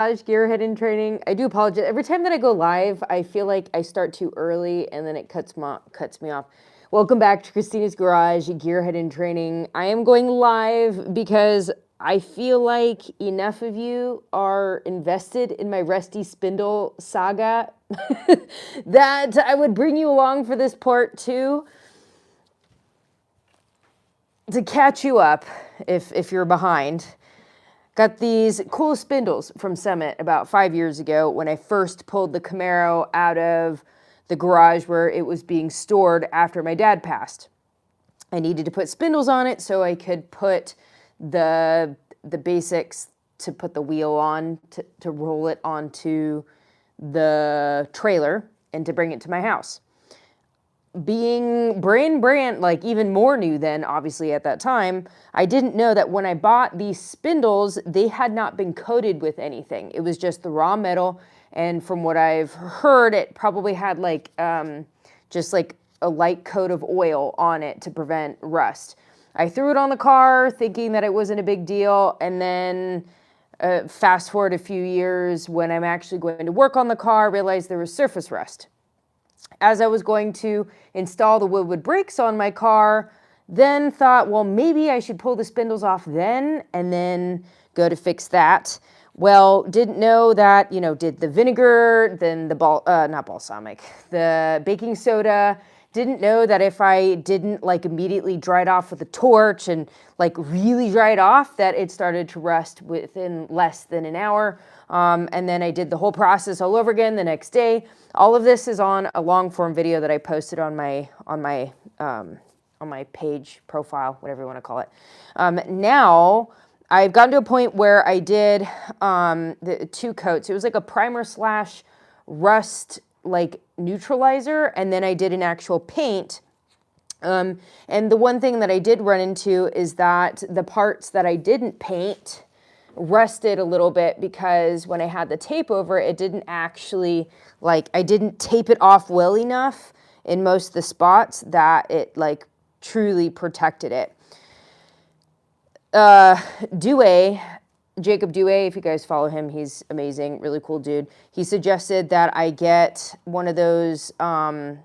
gearhead in training. I do apologize. Every time that I go live, I feel like I start too early and then it cuts me off. Welcome back to Christina's Garage, Gearhead in Training. I am going live because I feel like enough of you are invested in my Rusty Spindle saga that I would bring you along for this part too to catch you up if you're behind. Got these cool spindles from Summit about 5 years ago when I first pulled the Camaro out of the garage where it was being stored after my dad passed. I needed to put spindles on it so I could put the basics to put the wheel on, to roll it onto the trailer and to bring it to my house. Being brand, like even more new than obviously at that time, I didn't know that when I bought these spindles, they had not been coated with anything. It was just the raw metal. And from what I've heard, it probably had like, just like a light coat of oil on it to prevent rust. I threw it on the car thinking that it wasn't a big deal. And then fast forward a few years when I'm actually going to work on the car, realized there was surface rust. As I was going to install the wood brakes on my car, then thought, well, maybe I should pull the spindles off then and then go to fix that. Well, didn't know that, did the vinegar, then the not balsamic, the baking soda. Didn't know that if I didn't like immediately dry it off with a torch and like really dry it off, that it started to rust within less than an hour. And then I did the whole process all over again the next day. All of this is on a long form video that I posted on my page profile, whatever you want to call it. Now I've gotten to a point where I did the 2 coats. It was like a primer slash rust like neutralizer, and then I did an actual paint. And the one thing that I did run into is that the parts that I didn't paint rusted a little bit because when I had the tape over it didn't actually, like, I didn't tape it off well enough in most of the spots that it like truly protected it. Jacob Dewey, if you guys follow him, he's amazing, really cool dude. He suggested that I get one of those, I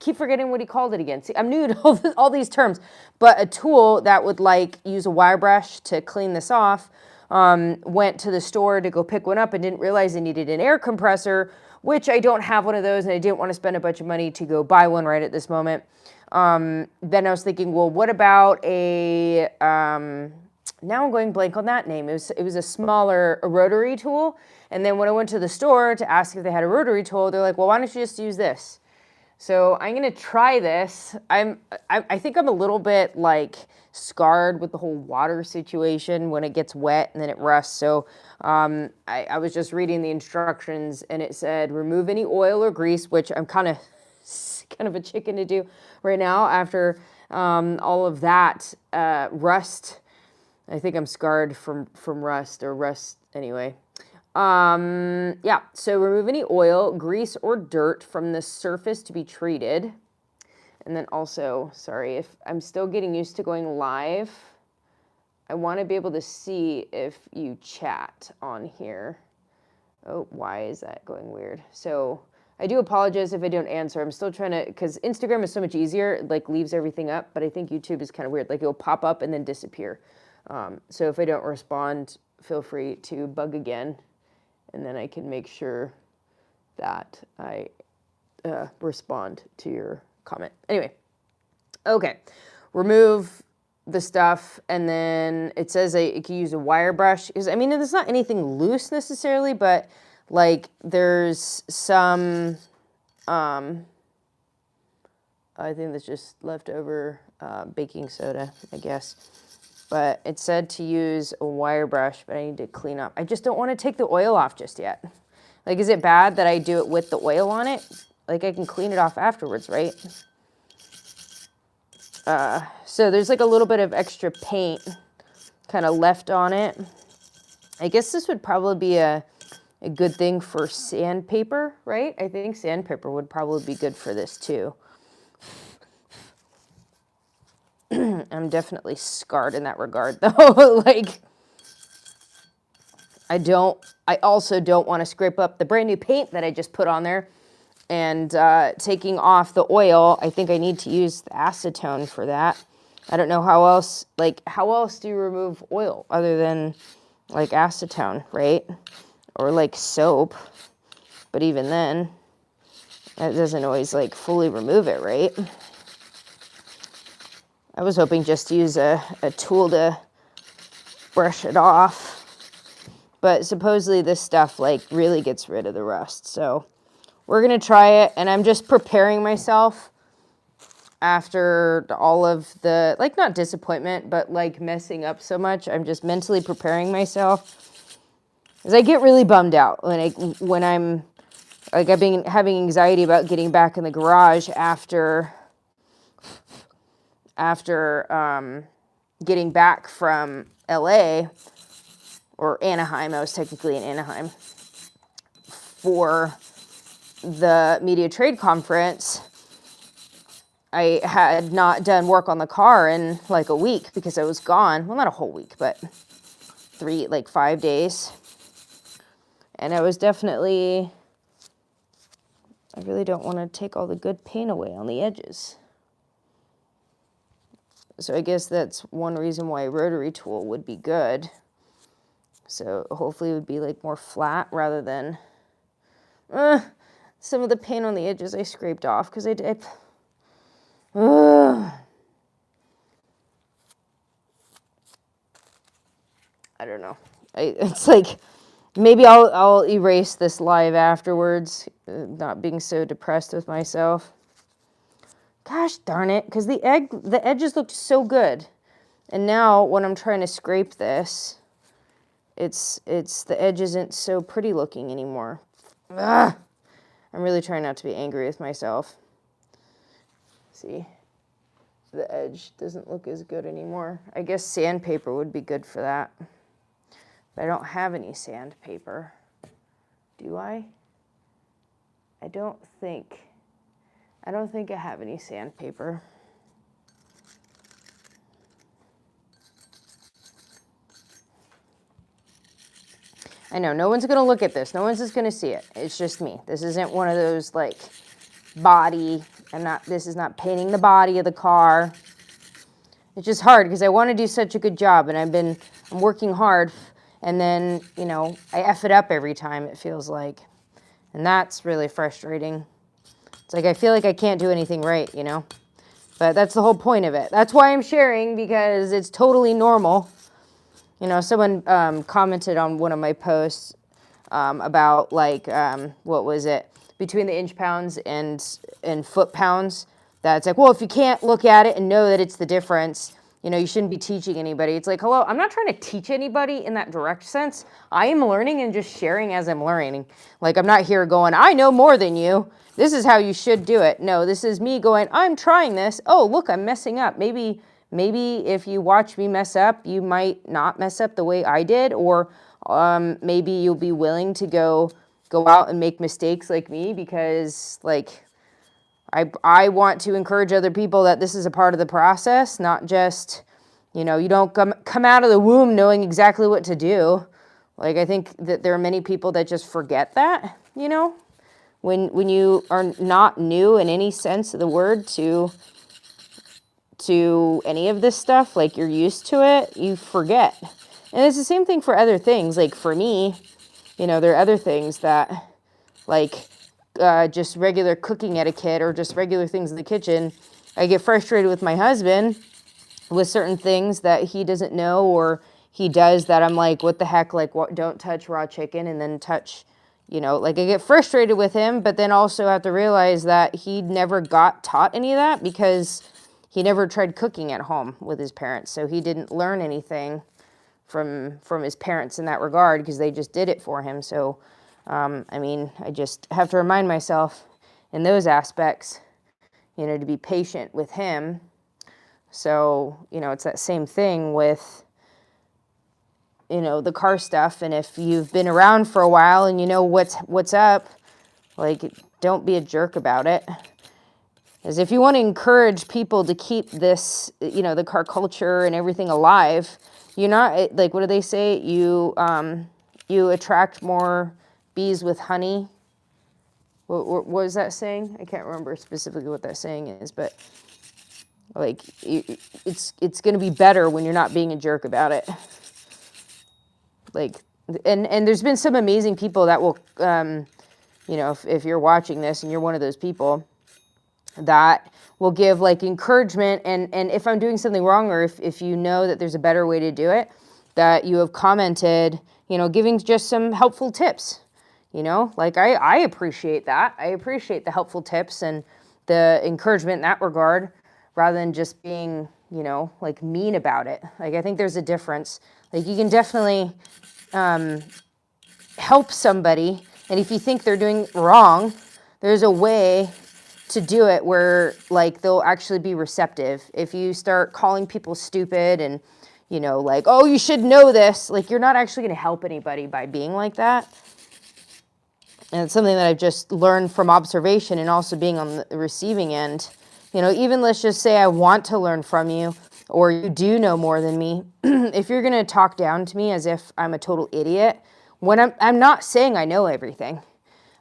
keep forgetting what he called it again. See, I'm new to all these terms, but a tool that would like use a wire brush to clean this off. Went to the store to go pick one up and didn't realize I needed an air compressor, which I don't have one of those and I didn't want to spend a bunch of money to go buy one right at this moment. Then I was thinking, well, what about a, now I'm going blank on that name. It was a smaller rotary tool. And then when I went to the store to ask if they had a rotary tool, they're like, well, why don't you just use this? So I'm going to try this. I think I'm a little bit like scarred with the whole water situation when it gets wet and then it rusts. So I was just reading the instructions and it said remove any oil or grease, which I'm kind of a chicken to do right now after all of that rust. I think I'm scarred from rust anyway. Yeah, so remove any oil, grease, or dirt from the surface to be treated. And then also, sorry, if I'm still getting used to going live, I want to be able to see if you chat on here. Oh, why is that going weird? So I do apologize if I don't answer. I'm still trying to, because Instagram is so much easier, it like leaves everything up, but I think YouTube is kind of weird. Like it'll pop up and then disappear. So if I don't respond, feel free to bug again, and then I can make sure that I respond to your comment. Anyway, okay, remove the stuff, and then it says you can use a wire brush. Because I mean, there's not anything loose necessarily, but like there's some, I think that's just leftover baking soda, I guess. But it said to use a wire brush, but I need to clean up. I just don't want to take the oil off just yet. Like, is it bad that I do it with the oil on it? Like, I can clean it off afterwards, right? So there's like a little bit of extra paint kind of left on it. I guess this would probably be a good thing for sandpaper, right? I think sandpaper would probably be good for this too. I'm definitely scarred in that regard, though. Like, I also don't want to scrape up the brand new paint that I just put on there. And taking off the oil, I think I need to use the acetone for that. I don't know how else do you remove oil other than like acetone, right? Or like soap. But even then, that doesn't always like fully remove it, right? I was hoping just to use a tool to brush it off. But supposedly this stuff like really gets rid of the rust. So we're going to try it. And I'm just preparing myself after all of the, like, not disappointment, but like messing up so much. I'm just mentally preparing myself. Because I get really bummed out when I'm, like, I've been having anxiety about getting back in the garage after getting back from LA, or Anaheim. I was technically in Anaheim for the media trade conference. I had not done work on the car in like a week because I was gone. Well, not a whole week, but 5 days. And I was definitely, I really don't want to take all the good paint away on the edges. So I guess that's one reason why a rotary tool would be good. So hopefully it would be like more flat rather than some of the paint on the edges I scraped off because I did. I don't know. It's like, maybe I'll erase this live afterwards, not being so depressed with myself. Gosh darn it, because the edges looked so good. And now when I'm trying to scrape this, it's the edge isn't so pretty looking anymore. Ugh. I'm really trying not to be angry with myself. See, the edge doesn't look as good anymore. I guess sandpaper would be good for that. But I don't have any sandpaper. Do I? I don't think I have any sandpaper. I know, no one's going to look at this. No one's just going to see it. It's just me. This isn't one of those, like, this is not painting the body of the car. It's just hard because I want to do such a good job, and I'm working hard, and then, you know, I F it up every time, it feels like. And that's really frustrating. It's like I feel like I can't do anything right, you know? But that's the whole point of it. That's why I'm sharing, because it's totally normal. You know, someone commented on one of my posts about, like, what was it? Between the inch pounds and foot pounds. That's like, well, if you can't look at it and know that it's the difference, you know, you shouldn't be teaching anybody. It's like, hello, I'm not trying to teach anybody in that direct sense. I am learning and just sharing as I'm learning. Like, I'm not here going, I know more than you. This is how you should do it. No, this is me going, I'm trying this. Oh, look, I'm messing up. Maybe if you watch me mess up, you might not mess up the way I did, or maybe you'll be willing to go out and make mistakes like me, because, like, I want to encourage other people that this is a part of the process, not just, you know, you don't come out of the womb knowing exactly what to do. Like, I think that there are many people that just forget that, you know, when you are not new in any sense of the word to any of this stuff, like, you're used to it, you forget. And it's the same thing for other things. Like, for me, you know, there are other things that, like, just regular cooking etiquette or just regular things in the kitchen. I get frustrated with my husband with certain things that he doesn't know, or he does that I'm like, what the heck, like, what, don't touch raw chicken, and then touch, you know, like, I get frustrated with him, but then also have to realize that he never got taught any of that because he never tried cooking at home with his parents. So he didn't learn anything from his parents in that regard, because they just did it for him. So, I mean, I just have to remind myself in those aspects, you know, to be patient with him. So, you know, it's that same thing with, you know, the car stuff. And if you've been around for a while and you know what's up, like, don't be a jerk about it. As if you want to encourage people to keep this, you know, the car culture and everything alive, you're not, like, what do they say? You you attract more bees with honey. What was that saying? I can't remember specifically what that saying is, but like it's going to be better when you're not being a jerk about it. Like, and there's been some amazing people that will, you know, if you're watching this and you're one of those people that will give like encouragement, and if I'm doing something wrong, or if you know that there's a better way to do it, that you have commented, you know, giving just some helpful tips. You know, like I appreciate that. I appreciate the helpful tips and the encouragement in that regard, rather than just being, you know, like mean about it. Like, I think there's a difference. Like, you can definitely help somebody, and if you think they're doing wrong, there's a way to do it where like they'll actually be receptive. If you start calling people stupid and, you know, like, oh, you should know this, like, you're not actually going to help anybody by being like that. And it's something that I've just learned from observation and also being on the receiving end. You know, even let's just say I want to learn from you, or you do know more than me. If you're going to talk down to me as if I'm a total idiot, when I'm not saying I know everything.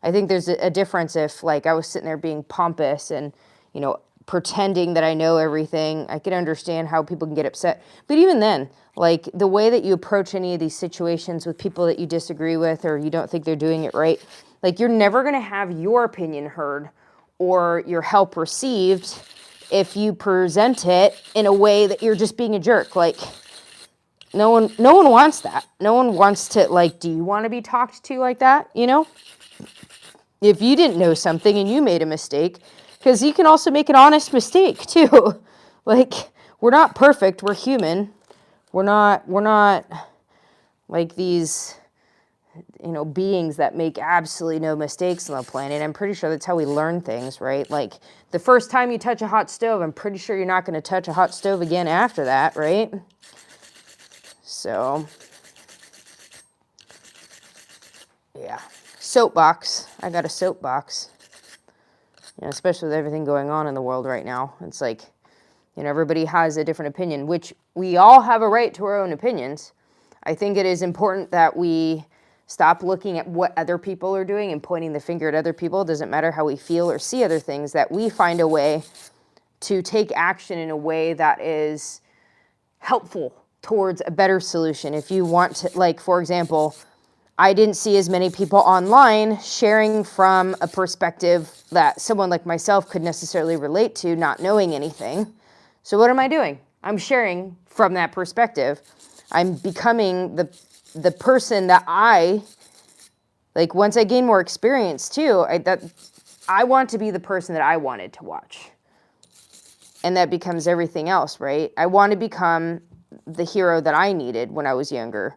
I think there's a difference if, like, I was sitting there being pompous and, you know, pretending that I know everything. I can understand how people can get upset. But even then, like, the way that you approach any of these situations with people that you disagree with, or you don't think they're doing it right, like, you're never going to have your opinion heard or your help received if you present it in a way that you're just being a jerk. Like, no one wants that. No one wants to, like, do you want to be talked to like that? You know, if you didn't know something and you made a mistake, because you can also make an honest mistake too. Like, we're not perfect. We're human. We're not like these, you know, beings that make absolutely no mistakes on the planet. I'm pretty sure that's how we learn things, right? Like, the first time you touch a hot stove, I'm pretty sure you're not going to touch a hot stove again after that, right? So, yeah. Soapbox. I got a soapbox. You know, especially with everything going on in the world right now. It's like, you know, everybody has a different opinion, which we all have a right to our own opinions. I think it is important that we stop looking at what other people are doing and pointing the finger at other people. It doesn't matter how we feel or see other things, that we find a way to take action in a way that is helpful towards a better solution. If you want to, like, for example, I didn't see as many people online sharing from a perspective that someone like myself could necessarily relate to, not knowing anything. So what am I doing? I'm sharing from that perspective. I'm becoming the person that like, once I gain more experience too, I want to be the person that I wanted to watch. And that becomes everything else, right? I want to become the hero that I needed when I was younger,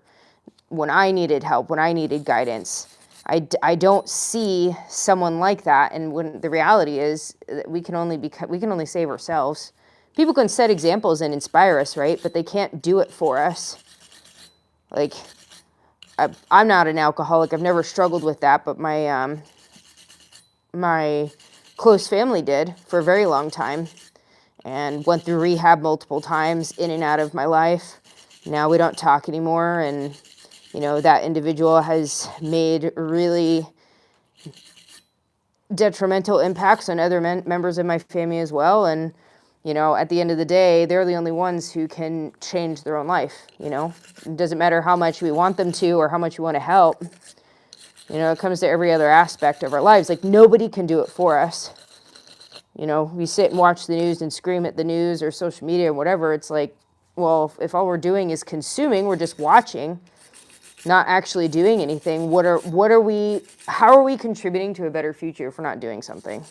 when I needed help, when I needed guidance. I don't see someone like that. And when the reality is that we can only save ourselves. People can set examples and inspire us, right? But they can't do it for us. Like, I'm not an alcoholic. I've never struggled with that, but my close family did for a very long time, and went through rehab multiple times, in and out of my life. Now we don't talk anymore, and, you know, that individual has made really detrimental impacts on other members of my family as well. And, you know, at the end of the day, they're the only ones who can change their own life. You know, it doesn't matter how much we want them to or how much we want to help. You know, it comes to every other aspect of our lives. Like, nobody can do it for us. You know, we sit and watch the news and scream at the news or social media or whatever. It's like, well, if all we're doing is consuming, we're just watching, not actually doing anything. How are we contributing to a better future if we're not doing something?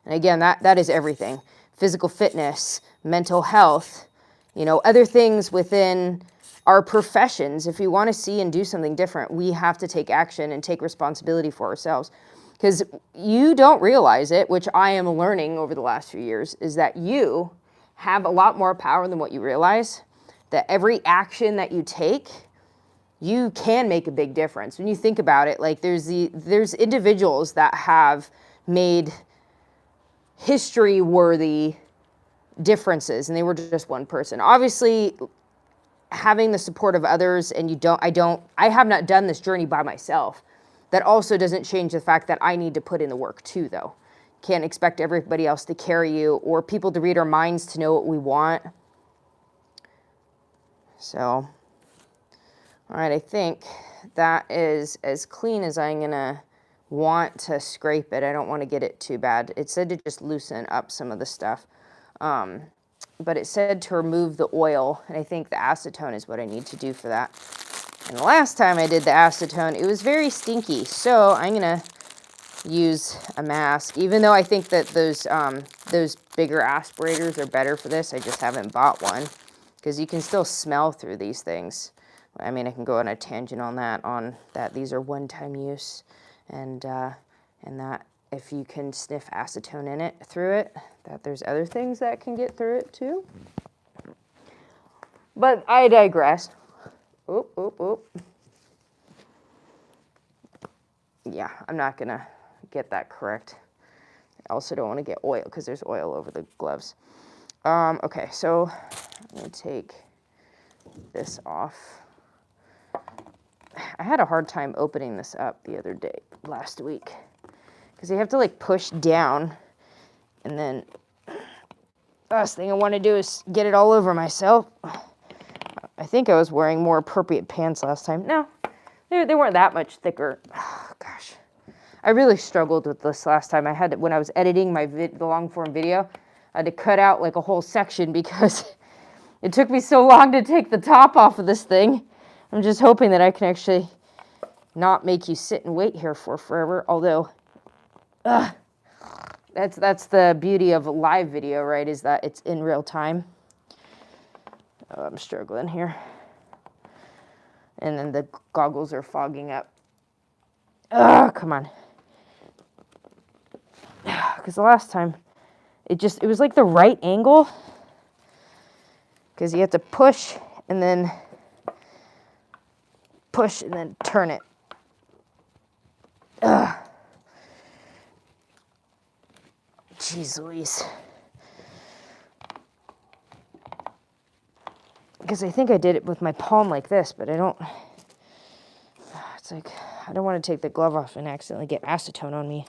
And again, that is everything. Physical fitness, mental health, you know, other things within our professions. If we want to see and do something different, we have to take action and take responsibility for ourselves. Because you don't realize it, which I am learning over the last few years, is that you have a lot more power than what you realize. That every action that you take, you can make a big difference. When you think about it, like, there's individuals that have made history-worthy differences, and they were just one person. Obviously, having the support of others, and I have not done this journey by myself. That also doesn't change the fact that I need to put in the work too, though. Can't expect everybody else to carry you or people to read our minds to know what we want. So, all right, I think that is as clean as I'm gonna want to scrape it. I don't want to get it too bad. It said to just loosen up some of the stuff. But it said to remove the oil, and I think the acetone is what I need to do for that. And the last time I did the acetone, it was very stinky, so I'm gonna use a mask. Even though I think that those bigger aspirators are better for this, I just haven't bought one, because you can still smell through these things. I mean, I can go on a tangent on that. These are one-time use, and that if you can sniff acetone in it, through it, that there's other things that can get through it too. But I digress. Oop, oop, oop. Yeah, I'm not gonna get that correct. I also don't want to get oil because there's oil over the gloves. Okay, so I'm gonna take this off. I had a hard time opening this up the other day, last week, because you have to like push down, and then last thing I want to do is get it all over myself. I think I was wearing more appropriate pants last time. No, they weren't that much thicker. Oh, gosh. I really struggled with this last time. When I was editing the long form video, I had to cut out like a whole section because it took me so long to take the top off of this thing. I'm just hoping that I can actually not make you sit and wait here for forever. Although, that's the beauty of a live video, right? Is that it's in real time. Oh, I'm struggling here. And then the goggles are fogging up. Come on. Because the last time, it was like the right angle. Because you have to push and then turn it. Jeez Louise. Because I think I did it with my palm like this, but I don't. It's like, I don't want to take the glove off and accidentally get acetone on me.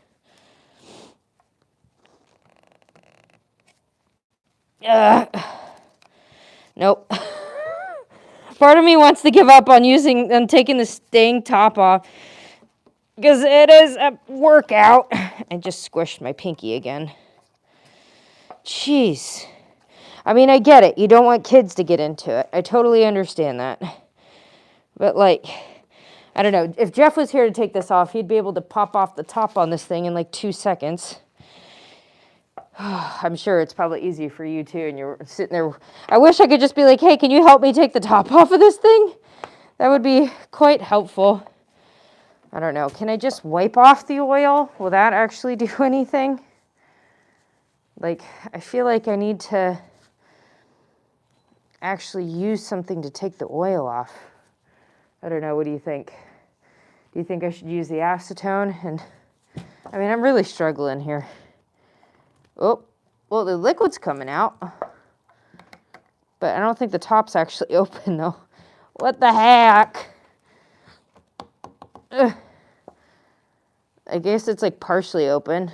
Nope. Part of me wants to give up on taking the staying top off, because it is a workout. I just squished my pinky again. Jeez. I mean, I get it. You don't want kids to get into it. I totally understand that. But like, I don't know. If Jeff was here to take this off, he'd be able to pop off the top on this thing in like 2 seconds. I'm sure it's probably easy for you too, and you're sitting there. I wish I could just be like, hey, can you help me take the top off of this thing? That would be quite helpful. I don't know. Can I just wipe off the oil? Will that actually do anything? Like, I feel like I need to actually use something to take the oil off. I don't know. What do you think? Do you think I should use the acetone? And I mean, I'm really struggling here. Oh, well, the liquid's coming out. But I don't think the top's actually open, though. What the heck? Ugh. I guess it's like partially open.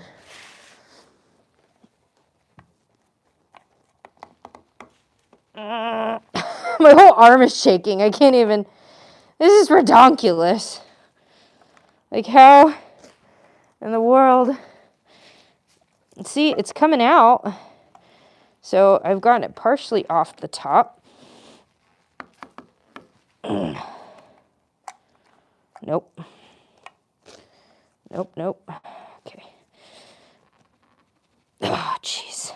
My whole arm is shaking. I can't even. This is redonkulous. Like, how in the world? See, it's coming out. So I've gotten it partially off the top. Nope. Nope, nope. Okay. Oh, jeez.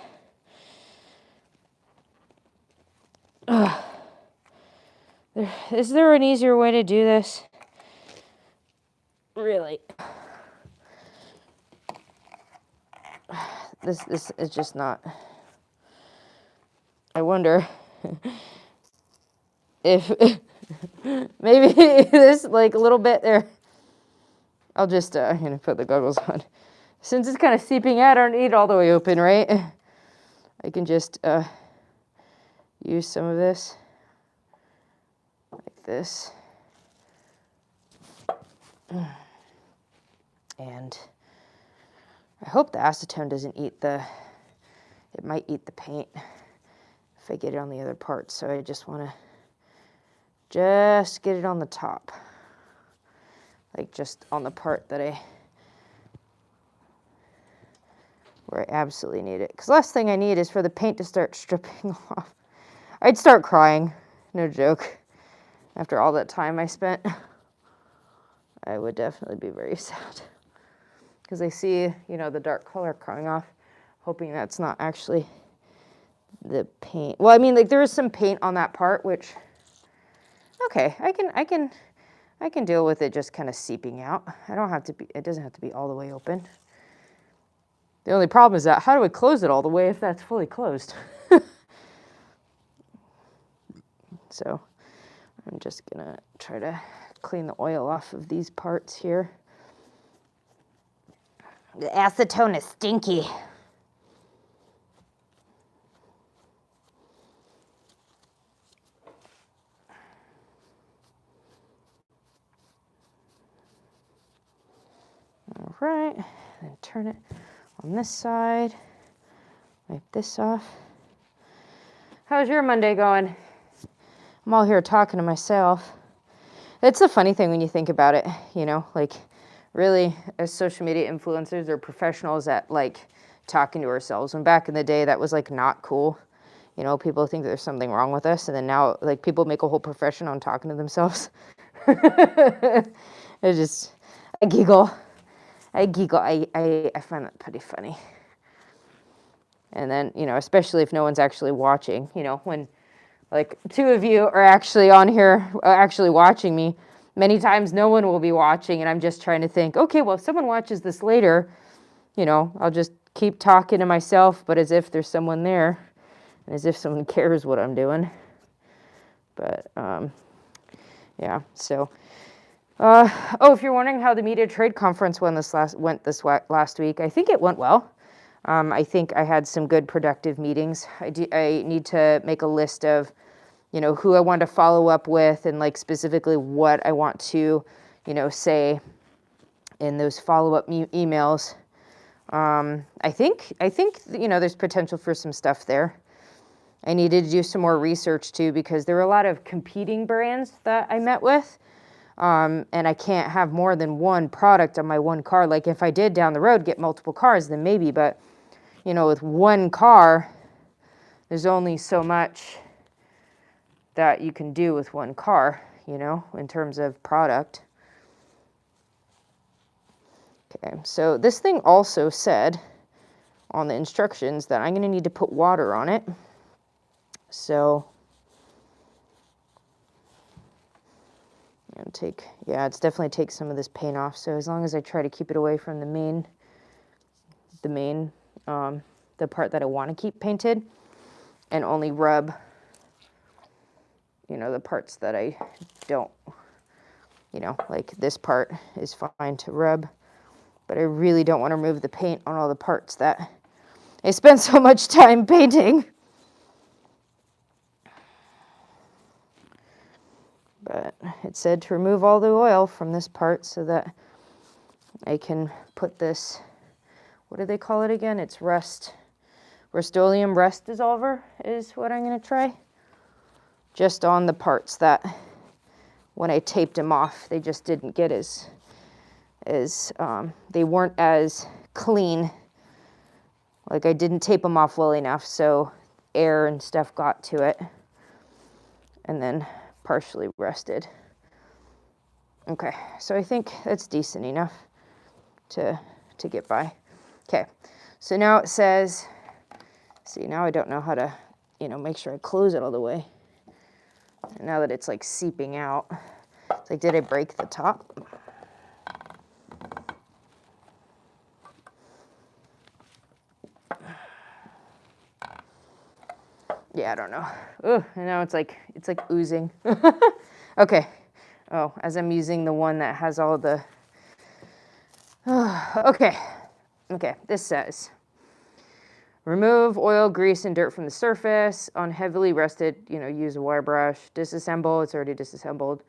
Is there an easier way to do this? Really? This is just not. I wonder if maybe this, like, a little bit there. I'll just, I'm going to put the goggles on. Since it's kind of seeping out, I don't need it all the way open, right? I can just use some of this. this. And I hope the acetone doesn't eat it might eat the paint if I get it on the other part. So I just want to just get it on the top. Like just on the part where I absolutely need it. Because last thing I need is for the paint to start stripping off. I'd start crying, no joke. After all that time I spent, I would definitely be very sad. Because I see, the dark color coming off, hoping that's not actually the paint. Well, I mean, like there is some paint on that part, which, okay, I can deal with it just kind of seeping out. It doesn't have to be all the way open. The only problem is that how do I close it all the way if that's fully closed? So I'm just gonna try to clean the oil off of these parts here. The acetone is stinky. All right, then turn it on this side. Wipe this off. How's your Monday going? I'm all here talking to myself. It's the funny thing when you think about it, like really as social media influencers or professionals at like talking to ourselves. When back in the day that was like not cool. People think there's something wrong with us, and then now like people make a whole profession on talking to themselves. I giggle. I find that pretty funny. And then, especially if no one's actually watching, when like two of you are actually on here, actually watching me, many times no one will be watching, and I'm just trying to think, okay, well, if someone watches this later, I'll just keep talking to myself, but as if there's someone there, and as if someone cares what I'm doing. But, yeah, so... if you're wondering how the Media Trade Conference went this last week, I think it went well. I think I had some good productive meetings. I need to make a list of, who I want to follow up with and like specifically what I want to, say in those follow-up emails. I think, there's potential for some stuff there. I needed to do some more research too, because there were a lot of competing brands that I met with. And I can't have more than one product on my one car. Like if I did down the road get multiple cars, then maybe, but with one car, there's only so much that you can do with one car, in terms of product. Okay, so this thing also said on the instructions that I'm going to need to put water on it. So and it's definitely take some of this paint off. So as long as I try to keep it away from the part that I want to keep painted, and only rub, the parts that I don't, like this part is fine to rub, but I really don't want to remove the paint on all the parts that I spent so much time painting. But it said to remove all the oil from this part so that I can put this, what do they call it again? It's Rust-Oleum Rust Dissolver is what I'm going to try. Just on the parts that when I taped them off, they just didn't get they weren't as clean. Like I didn't tape them off well enough, so air and stuff got to it. And then partially rusted. Okay, so I think that's decent enough to get by. Okay, so now it says, see, now I don't know how to, make sure I close it all the way. And now that it's like seeping out, it's like, did I break the top? Yeah, I don't know. Ugh, and now it's like oozing. Okay. Oh, as I'm using the one that has all the... Okay. Okay, this says, Remove oil, grease, and dirt from the surface. On heavily rusted, use a wire brush. Disassemble, it's already disassembled.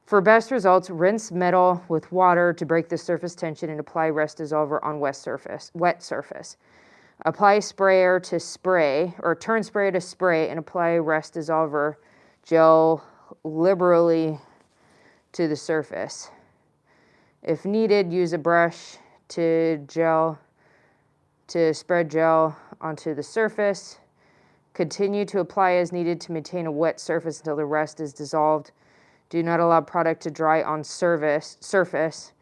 For best results, rinse metal with water to break the surface tension and apply rust dissolver on wet surface. Apply sprayer to spray, or turn sprayer to spray and apply rust dissolver gel liberally to the surface. If needed, use a brush to spread gel onto the surface. Continue to apply as needed to maintain a wet surface until the rust is dissolved. Do not allow product to dry on surface.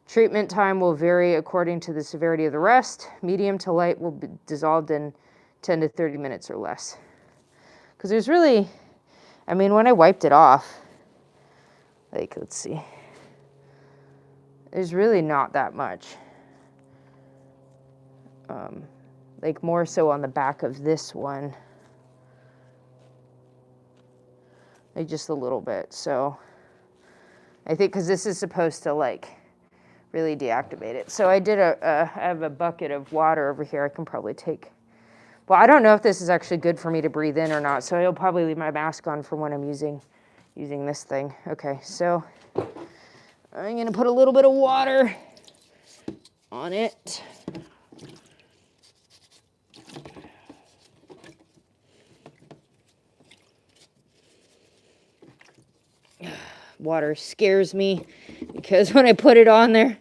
Treatment time will vary according to the severity of the rust. Medium to light will be dissolved in 10 to 30 minutes or less. Because there's really, when I wiped it off, let's see. There's really not that much. More so on the back of this one. Just a little bit. So I think because this is supposed to really deactivate it. So I have a bucket of water over here I can probably take. Well, I don't know if this is actually good for me to breathe in or not, so I'll probably leave my mask on for when I'm using this thing. Okay, so I'm gonna put a little bit of water on it. Water scares me because when I put it on there,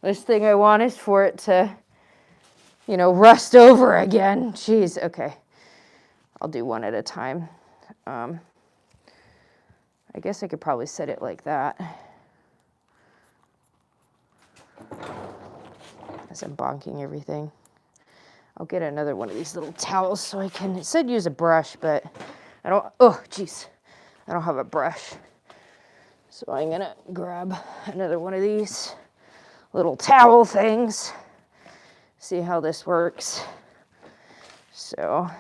this thing I want is for it to, rust over again. Jeez, okay. I'll do one at a time. I guess I could probably set it like that. As I'm bonking everything. I'll get another one of these little towels so I can, it said use a brush, but I don't have a brush. So I'm gonna grab another one of these little towel things, see how this works. So,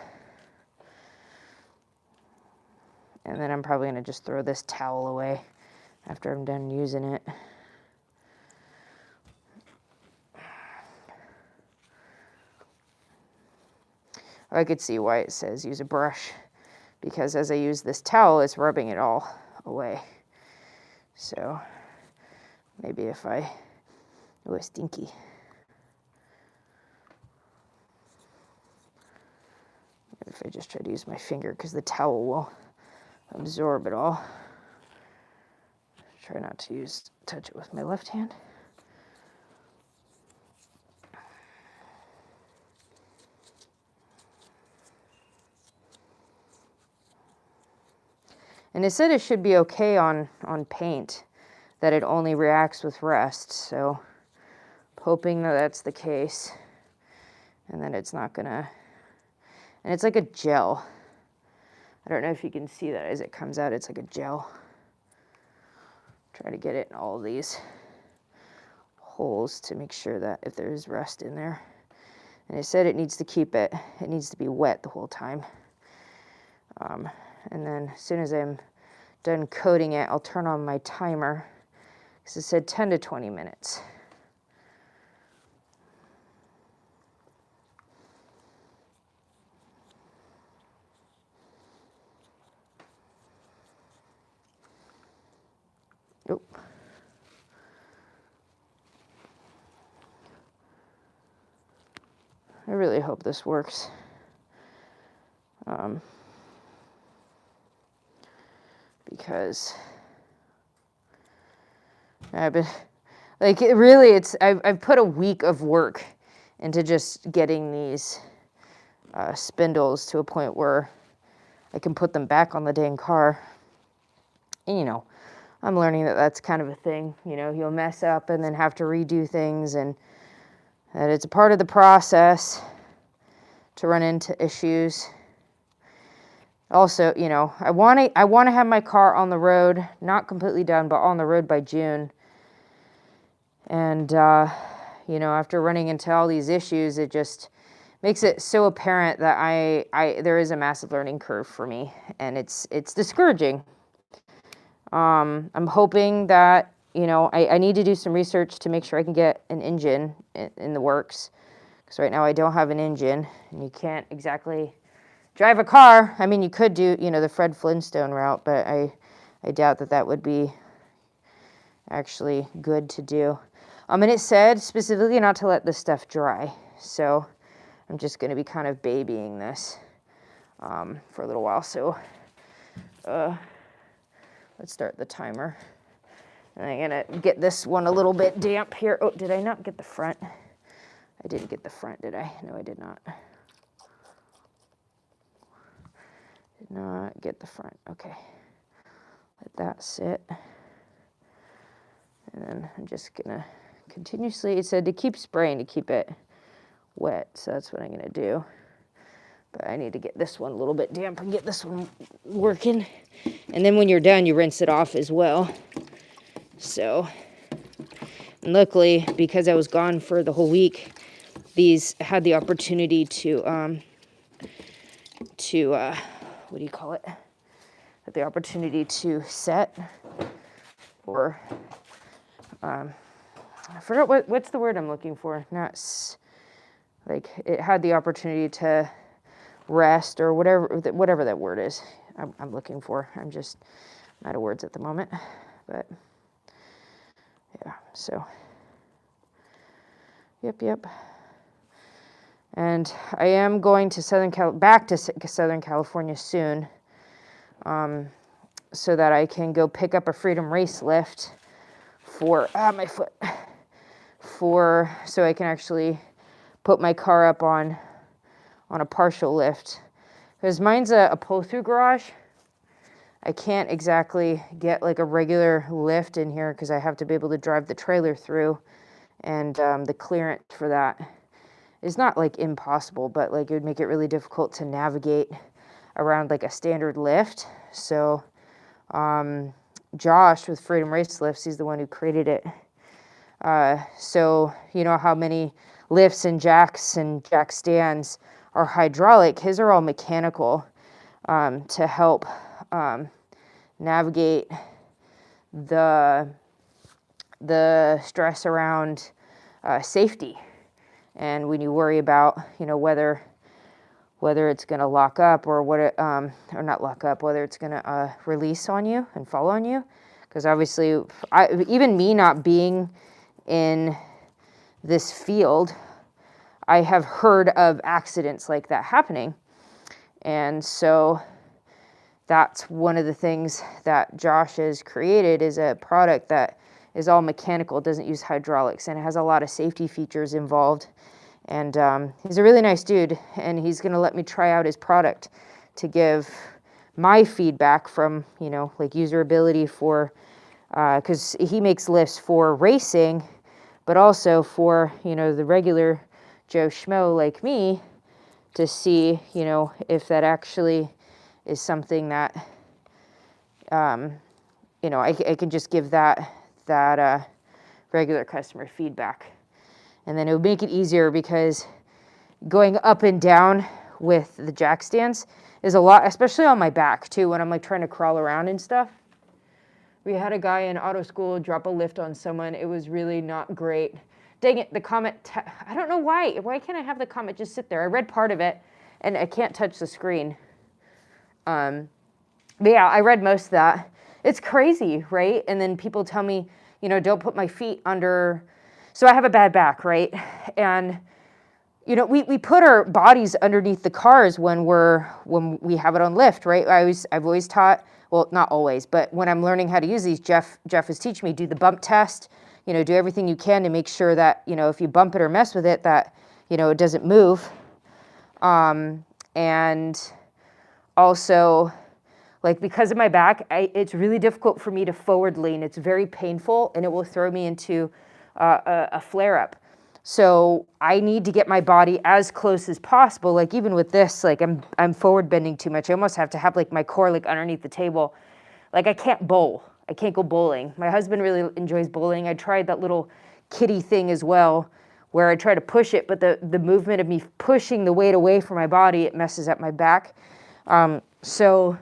and then I'm probably gonna just throw this towel away after I'm done using it. I could see why it says use a brush, because as I use this towel, it's rubbing it all away. So maybe if it's stinky. If I just try to use my finger, because the towel will absorb it all. Try not to touch it with my left hand. And it said it should be okay on paint, that it only reacts with rust. So hoping that that's the case, and that it's not gonna, and it's like a gel. I don't know if you can see that as it comes out, it's like a gel. Try to get it in all of these holes to make sure that if there's rust in there. And it said it needs to be wet the whole time. And then as soon as I'm done coating it, I'll turn on my timer, because it said 10 to 20 minutes. Nope. I really hope this works. Because I've been, I've put a week of work into just getting these spindles to a point where I can put them back on the dang car. And, I'm learning that that's kind of a thing. You'll mess up and then have to redo things, and that it's a part of the process to run into issues. Also, I want to have my car on the road, not completely done, but on the road by June. And, after running into all these issues, it just makes it so apparent that there is a massive learning curve for me, and it's discouraging. I'm hoping that, I need to do some research to make sure I can get an engine in the works, because right now I don't have an engine, and you can't exactly drive a car. I mean, you could do, the Fred Flintstone route, but I doubt that would be actually good to do. And it said specifically not to let this stuff dry, so I'm just going to be kind of babying this for a little while. So let's start the timer. And I'm going to get this one a little bit damp here. Oh, did I not get the front? I didn't get the front, did I? No, I did not. Did not get the front. Okay. Let that sit. And then I'm just going to continuously, it said to keep spraying to keep it wet. So that's what I'm going to do. But I need to get this one a little bit damp and get this one working. And then when you're done, you rinse it off as well. So, and luckily, because I was gone for the whole week, these had the opportunity to what do you call it? Had the opportunity to set, or I forgot what's the word I'm looking for. Not like it had the opportunity to rest or whatever that word is. I'm looking for. I'm just out of words at the moment, but yeah. So, yep. And I am going to back to Southern California soon, so that I can go pick up a Freedom Race lift for my foot, so I can actually put my car up on a partial lift, because mine's a pull-through garage. I can't exactly get like a regular lift in here because I have to be able to drive the trailer through, and the clearance for that is not like impossible, but like it would make it really difficult to navigate around like a standard lift. So Josh with Freedom Race Lifts, he's the one who created it. So you know how many lifts and jacks and jack stands are hydraulic, his are all mechanical, to help navigate the stress around safety. And when you worry about, whether it's going to lock up or or not lock up, whether it's going to release on you and fall on you. Because obviously, even me not being in this field, I have heard of accidents like that happening. And so that's one of the things that Josh has created, is a product that is all mechanical, doesn't use hydraulics, and it has a lot of safety features involved. And he's a really nice dude, and he's going to let me try out his product to give my feedback from, like usability for, because he makes lifts for racing, but also for, the regular Joe Schmo like me, to see, if that actually is something that, I can just give that regular customer feedback. And then it would make it easier, because going up and down with the jack stands is a lot, especially on my back too, when I'm like trying to crawl around and stuff. We had a guy in auto school drop a lift on someone. It was really not great. Dang it, the comment, I don't know why. Why can't I have the comment just sit there? I read part of it and I can't touch the screen. But yeah, I read most of that. It's crazy, right? And then people tell me, don't put my feet under. So I have a bad back, right? And, we put our bodies underneath the cars when we have it on lift, right? I've always taught, well, not always, but when I'm learning how to use these, Jeff is teaching me, do the bump test, do everything you can to make sure that, if you bump it or mess with it, that, it doesn't move. And also, like, because of my back, it's really difficult for me to forward lean. It's very painful, and it will throw me into a flare-up. So I need to get my body as close as possible. Like, even with this, like, I'm forward bending too much. I almost have to have like my core like underneath the table. Like, I can't bowl. I can't go bowling. My husband really enjoys bowling. I tried that little kitty thing as well, where I try to push it, but the movement of me pushing the weight away from my body, it messes up my back. So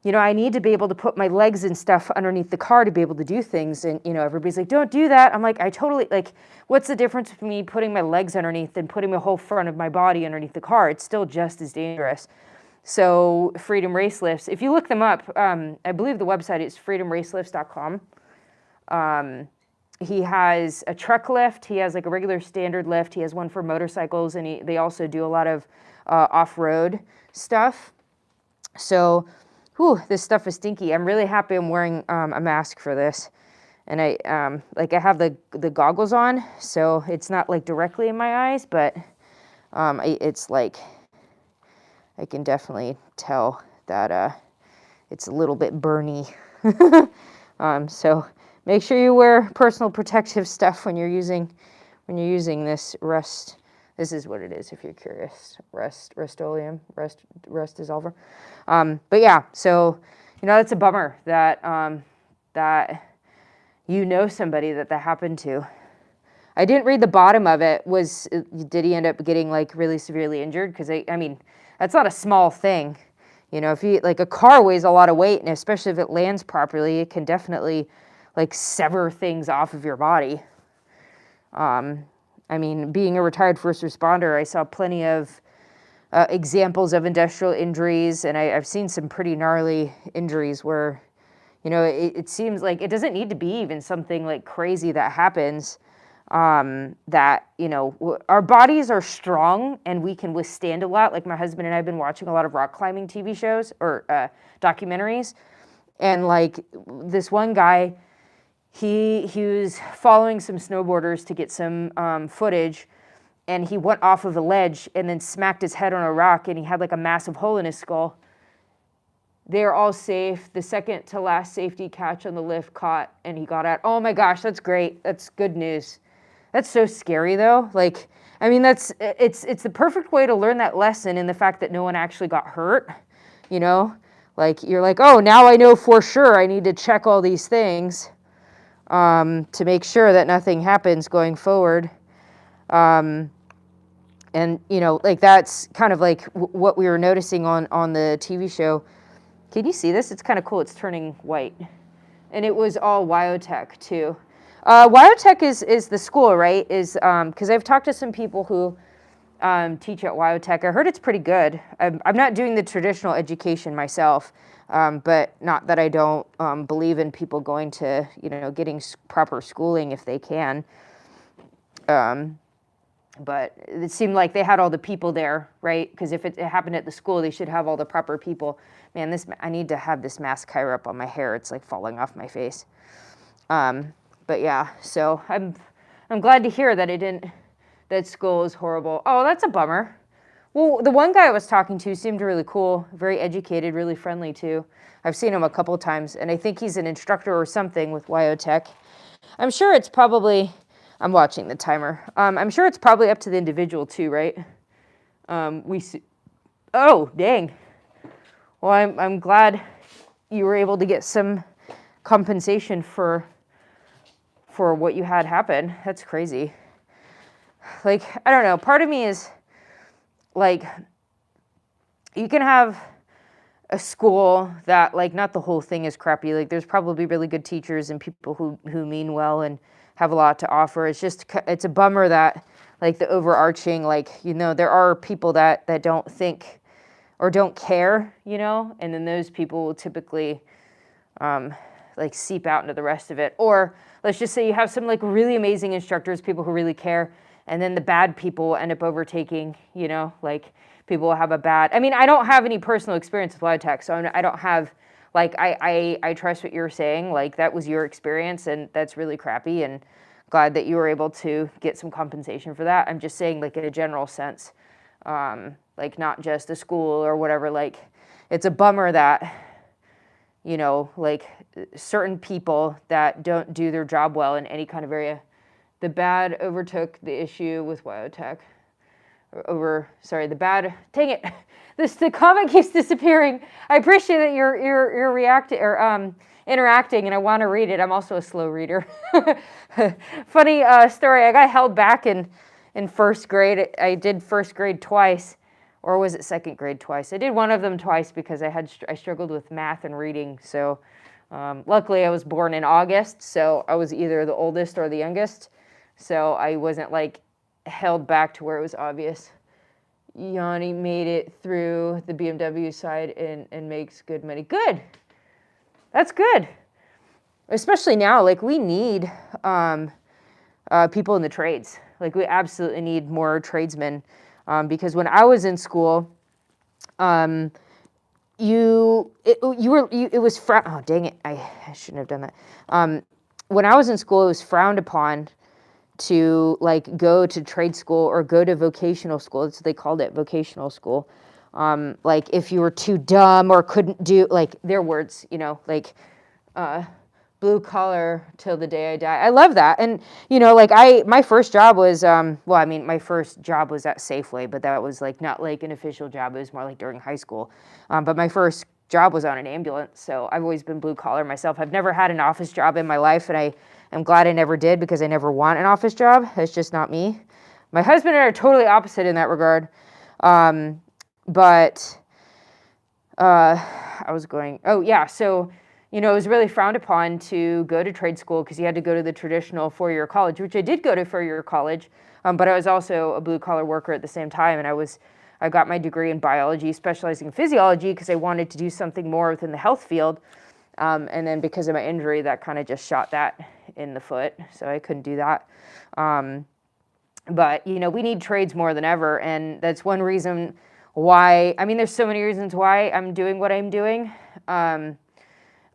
I need to be able to put my legs and stuff underneath the car to be able to do things. And, everybody's like, don't do that. I'm like, I totally, like, what's the difference between me putting my legs underneath and putting the whole front of my body underneath the car? It's still just as dangerous. So Freedom Race Lifts, if you look them up, I believe the website is freedomracelifts.com. He has a truck lift. He has like a regular standard lift. He has one for motorcycles, and they also do a lot of off-road stuff. So, this stuff is stinky. I'm really happy I'm wearing a mask for this. And I have the goggles on, so it's not like directly in my eyes, but it's like, I can definitely tell that it's a little bit burny. So make sure you wear personal protective stuff when you're using this Rust. This is what it is, if you're curious. Rust-Oleum dissolver. But yeah, so it's a bummer that that somebody that happened to. I didn't read the bottom of it. Did he end up getting like really severely injured? Because I mean, that's not a small thing. If you like, a car weighs a lot of weight, and especially if it lands properly, it can definitely like sever things off of your body. I mean, being a retired first responder, I saw plenty of examples of industrial injuries, and I've seen some pretty gnarly injuries where, it seems like it doesn't need to be even something like crazy that happens. That, our bodies are strong and we can withstand a lot. Like my husband and I have been watching a lot of rock climbing TV shows or documentaries. And like this one guy, he was following some snowboarders to get some footage, and he went off of a ledge and then smacked his head on a rock, and he had like a massive hole in his skull. They're all safe. The second to last safety catch on the lift caught, and he got out. Oh my gosh, that's great. That's good news. That's so scary though. Like, I mean, it's the perfect way to learn that lesson in the fact that no one actually got hurt, Like, you're like, oh, now I know for sure I need to check all these things to make sure that nothing happens going forward. And, like that's kind of like what we were noticing on the TV show. Can you see this? It's kind of cool. It's turning white. And it was all Wyotech too. Wyotech is the school, right? Because I've talked to some people who teach at Wyotech. I heard it's pretty good. I'm not doing the traditional education myself, but not that I don't believe in people going to, getting proper schooling if they can. But it seemed like they had all the people there, right? Because if it happened at the school, they should have all the proper people. Man, I need to have this mask higher up on my hair. It's like falling off my face. But yeah, so I'm glad to hear that that school is horrible. Oh, that's a bummer. Well, the one guy I was talking to seemed really cool, very educated, really friendly too. I've seen him a couple times, and I think he's an instructor or something with Wyotech. I'm sure it's probably, I'm watching the timer. I'm sure it's probably up to the individual too, right? Oh, dang. Well, I'm glad you were able to get some compensation for what you had happen. That's crazy. Like, I don't know. Part of me is like, you can have a school that like, not the whole thing is crappy. Like, there's probably really good teachers and people who mean well and have a lot to offer. It's a bummer that like the overarching, like, there are people that don't think or don't care, and then those people will typically like seep out into the rest of it. Or let's just say you have some like really amazing instructors, people who really care, and then the bad people will end up overtaking, like people will have I mean, I don't have any personal experience with Wyotech, so I don't have, like, I trust what you're saying, like that was your experience and that's really crappy, and glad that you were able to get some compensation for that. I'm just saying, like, in a general sense, like not just a school or whatever, like it's a bummer that, like certain people that don't do their job well in any kind of area. The bad overtook the issue with Wyotech. Dang it. The comment keeps disappearing. I appreciate that you're reacting or interacting, and I want to read it. I'm also a slow reader. Funny story. I got held back in first grade. I did first grade twice. or was it second grade twice? I did one of them twice because I struggled with math and reading. So luckily I was born in August, so I was either the oldest or the youngest. So I wasn't like held back to where it was obvious. Yanni made it through the BMW side and makes good money. Good. That's good. Especially now, like we need people in the trades. Like we absolutely need more tradesmen because when I was in school, it was oh dang it, I shouldn't have done that. When I was in school, it was frowned upon to like go to trade school or go to vocational school. That's what they called it, vocational school. Like if you were too dumb or couldn't do, like their words, you know, like blue collar till the day I die. I love that. And, you know, like my first job was, my first job was at Safeway, but that was like not like an official job. It was more like during high school. But my first job was on an ambulance. So I've always been blue collar myself. I've never had an office job in my life, and I'm glad I never did because I never want an office job. It's just not me. My husband and I are totally opposite in that regard. So, you know, it was really frowned upon to go to trade school because you had to go to the traditional four-year college, which I did go to four-year college, but I was also a blue-collar worker at the same time, and I got my degree in biology, specializing in physiology because I wanted to do something more within the health field, and then because of my injury, that kind of just shot that in the foot, so I couldn't do that. But, you know, we need trades more than ever, and that's one reason why, I mean, there's so many reasons why I'm doing what I'm doing.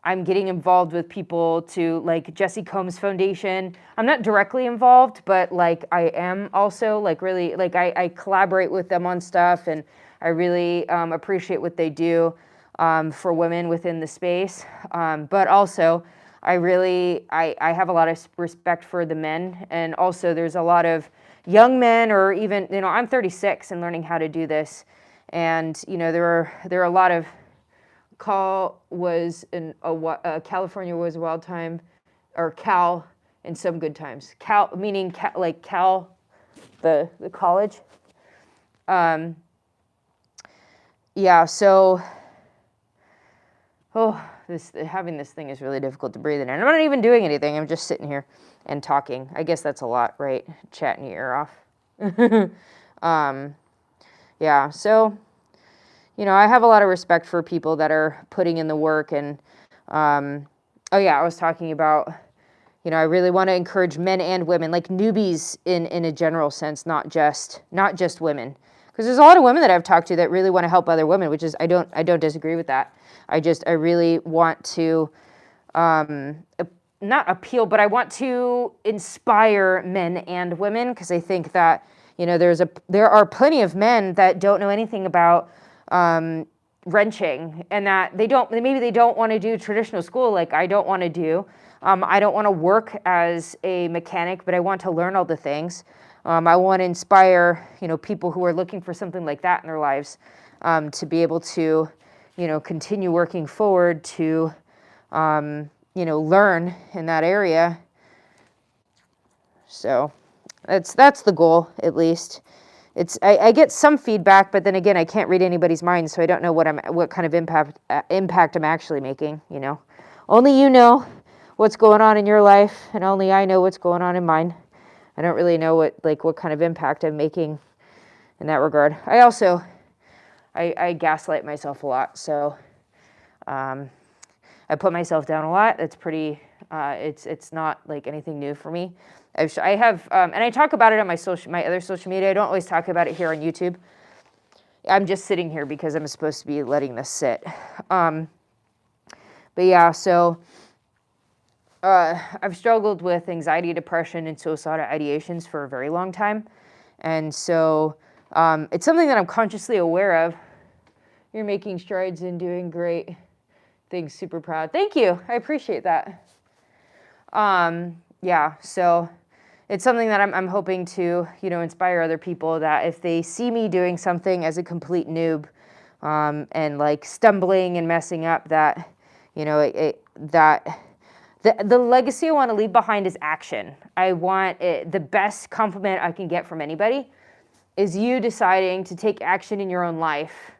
I'm getting involved with people to like Jesse Combs Foundation. I'm not directly involved, but like I am also like really, like I collaborate with them on stuff, and I really appreciate what they do for women within the space. But also I have a lot of respect for the men, and also there's a lot of young men, or even, you know, I'm 36 and learning how to do this. And, you know, there are a lot of, California was a wild time, or Cal in some good times. Cal, meaning like Cal, the college. So, having this thing is really difficult to breathe in. And I'm not even doing anything. I'm just sitting here and talking. I guess that's a lot, right? Chatting your ear off. So, you know, I have a lot of respect for people that are putting in the work. And, I was talking about, you know, I really want to encourage men and women, like newbies in a general sense, not just women. Because there's a lot of women that I've talked to that really want to help other women, which is, I don't disagree with that. I really want to, not appeal, but I want to inspire men and women, because I think that, you know, there are plenty of men that don't know anything about wrenching, and that maybe they don't want to do traditional school like I don't want to do. I don't want to work as a mechanic, but I want to learn all the things. I want to inspire, you know, people who are looking for something like that in their lives, to be able to, you know, continue working forward to, you know, learn in that area. So that's the goal, at least. I get some feedback, but then again, I can't read anybody's mind, so I don't know what kind of impact I'm actually making. You know, only you know what's going on in your life, and only I know what's going on in mine. I don't really know what kind of impact I'm making in that regard. I also I gaslight myself a lot, so I put myself down a lot. That's pretty. It's not like anything new for me. I have, and I talk about it on my other social media. I don't always talk about it here on YouTube. I'm just sitting here because I'm supposed to be letting this sit. But yeah, so I've struggled with anxiety, depression, and suicidal ideations for a very long time. And so it's something that I'm consciously aware of. You're making strides and doing great things. Super proud. Thank you. I appreciate that. So it's something that I'm hoping to, you know, inspire other people, that if they see me doing something as a complete noob, and like stumbling and messing up, that, you know, that the legacy I want to leave behind is action. I want the best compliment I can get from anybody is you deciding to take action in your own life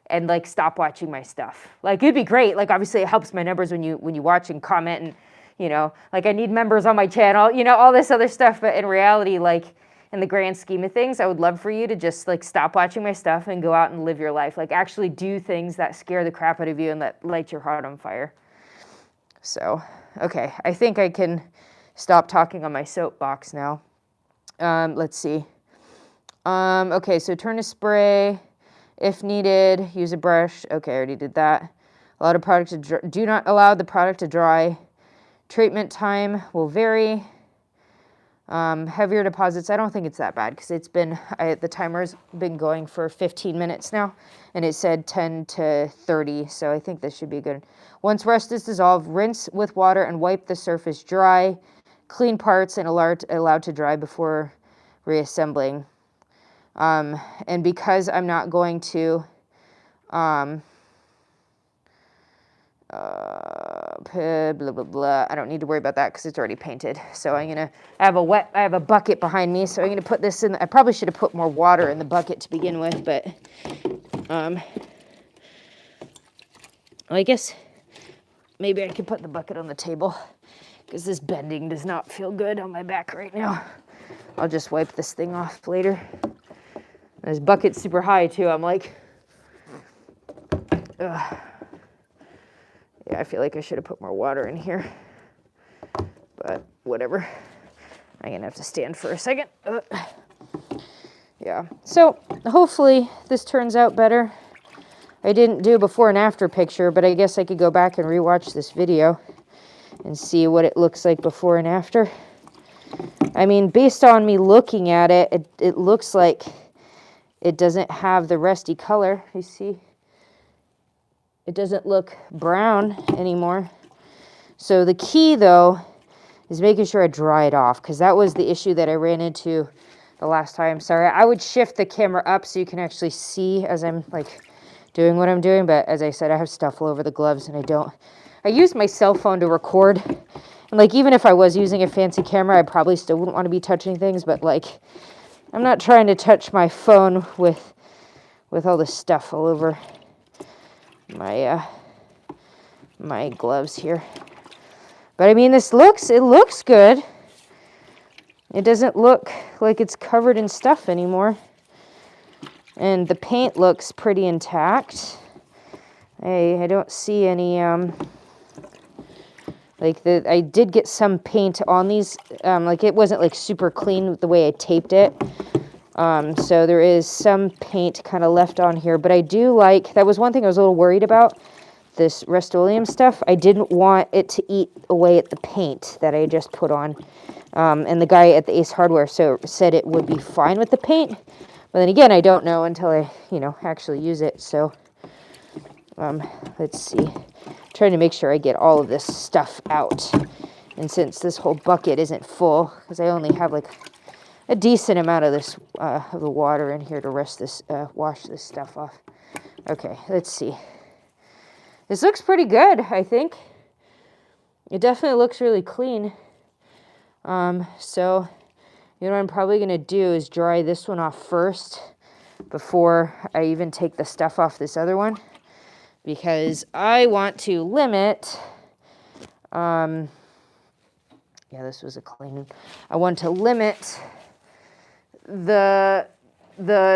and like stop watching my stuff. Like it'd be great. Like obviously it helps my numbers when you watch and comment and, you know, like I need members on my channel, you know, all this other stuff. But in reality, like in the grand scheme of things, I would love for you to just like stop watching my stuff and go out and live your life. Like actually do things that scare the crap out of you and that light your heart on fire. So, okay, I think I can stop talking on my soapbox now. Let's see. Okay, so turn to spray. If needed, use a brush. Okay, I already did that. Allow the product to do not allow the product to dry. Treatment time will vary. Heavier deposits, I don't think it's that bad because it's been, the timer's been going for 15 minutes now and it said 10 to 30, so I think this should be good. Once rust is dissolved, rinse with water and wipe the surface dry. Clean parts and allowed to dry before reassembling. And because I'm not going to blah, blah, blah. I don't need to worry about that because it's already painted. So I have a bucket behind me. So I'm gonna put this in. I probably should have put more water in the bucket to begin with, but I guess maybe I could put the bucket on the table because this bending does not feel good on my back right now. I'll just wipe this thing off later. This bucket's super high too. I'm like, ugh. Yeah, I feel like I should have put more water in here, but whatever. I'm gonna have to stand for a second. Yeah, so hopefully this turns out better. I didn't do a before and after picture, but I guess I could go back and rewatch this video and see what it looks like before and after. I mean, based on me looking at it, it looks like it doesn't have the rusty color. You see? It doesn't look brown anymore. So the key, though, is making sure I dry it off, because that was the issue that I ran into the last time. Sorry, I would shift the camera up so you can actually see as I'm, like, doing what I'm doing. But as I said, I have stuff all over the gloves, and I use my cell phone to record. And, like, even if I was using a fancy camera, I probably still wouldn't want to be touching things. But, like, I'm not trying to touch my phone with all this stuff all over my my gloves here. But I mean, it looks good. It doesn't look like it's covered in stuff anymore. And the paint looks pretty intact. I don't see any I did get some paint on these, like it wasn't like super clean the way I taped it. So there is some paint kind of left on here, but I do like, that was one thing I was a little worried about, this Rust-Oleum stuff. I didn't want it to eat away at the paint that I just put on. And the guy at the Ace Hardware said it would be fine with the paint. But then again, I don't know until I, actually use it. So let's see. Trying to make sure I get all of this stuff out. And since this whole bucket isn't full, because I only have like a decent amount of this of the water in here to wash this stuff off. Okay, let's see. This looks pretty good, I think. It definitely looks really clean. So, what I'm probably going to do is dry this one off first before I even take the stuff off this other one, because I want to limit, yeah, this was a clean one. I want to limit the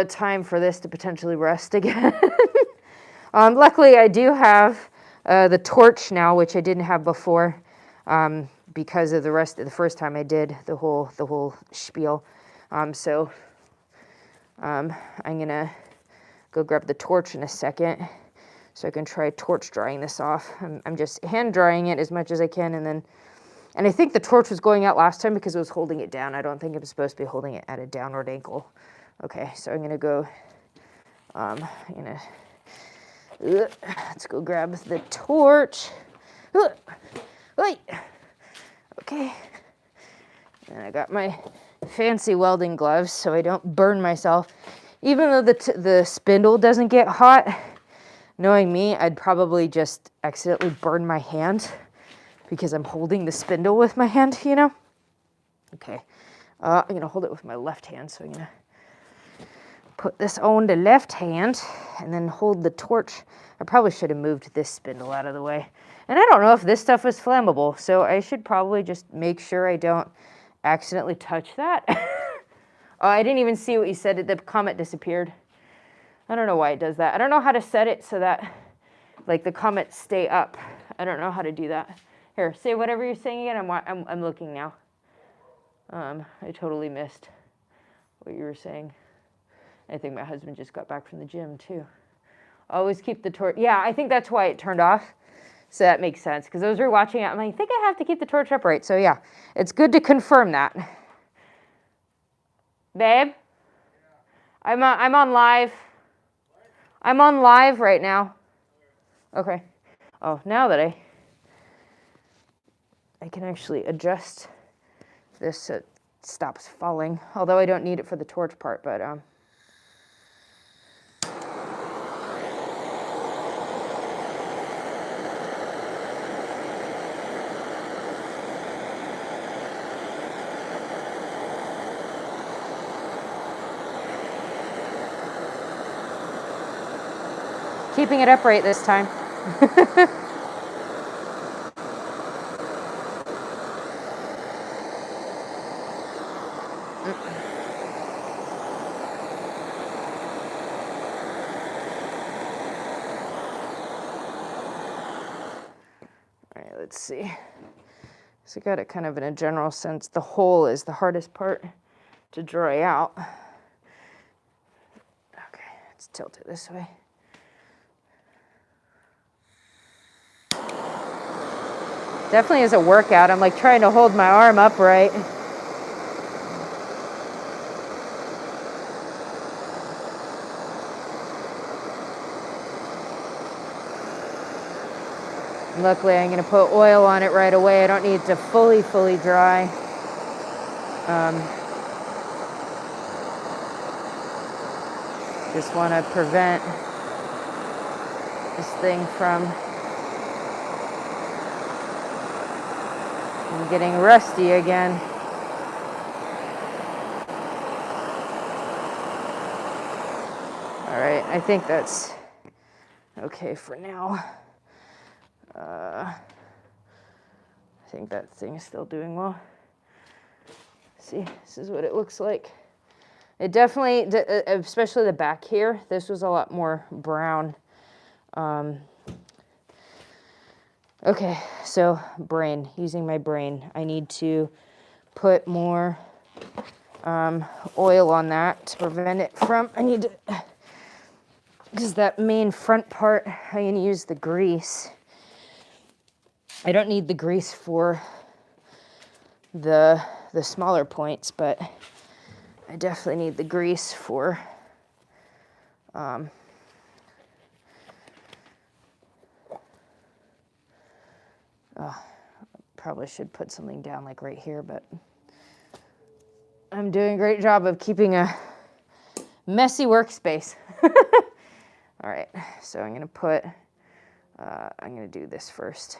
time for this to potentially rust again. Luckily, I do have the torch now, which I didn't have before, because of the first time I did the whole spiel. So I'm gonna go grab the torch in a second, so I can try torch drying this off. I'm just hand drying it as much as I can, and I think the torch was going out last time because it was holding it down. I don't think it was supposed to be holding it at a downward angle. Okay, so I'm gonna go. Let's go grab the torch. Wait. Okay. And I got my fancy welding gloves so I don't burn myself. Even though the spindle doesn't get hot, knowing me, I'd probably just accidentally burn my hand because I'm holding the spindle with my hand, Okay. I'm going to hold it with my left hand, so I'm going to put this on the left hand and then hold the torch. I probably should have moved this spindle out of the way. And I don't know if this stuff is flammable, so I should probably just make sure I don't accidentally touch that. Oh, I didn't even see what you said. The comment disappeared. I don't know why it does that. I don't know how to set it so that like the comments stay up. I don't know how to do that. Here, say whatever you're saying again. I'm looking now. I totally missed what you were saying. I think my husband just got back from the gym too. Always keep the torch. Yeah, I think that's why it turned off. So that makes sense. Because I was rewatching it. I'm like, I think I have to keep the torch upright. So yeah, it's good to confirm that. Babe? I'm on live. I'm on live right now. Okay. Oh, now that I can actually adjust this so it stops falling. Although I don't need it for the torch part, but keeping it upright this time. All right, let's see. So I got it kind of in a general sense. The hole is the hardest part to dry out. Okay, let's tilt it this way. Definitely is a workout. I'm like trying to hold my arm upright. Luckily, I'm going to put oil on it right away. I don't need it to fully dry. Just want to prevent this thing from getting rusty again. All right, I think that's okay for now. I think that thing is still doing well. See, this is what it looks like. It definitely, especially the back here, this was a lot more brown. Okay, so brain, using my brain. I need to put more oil on that to prevent it from, because that main front part, I'm going to use the grease. I don't need the grease for the smaller points, but I definitely need the grease for probably should put something down like right here, but I'm doing a great job of keeping a messy workspace. All right, so I'm gonna do this first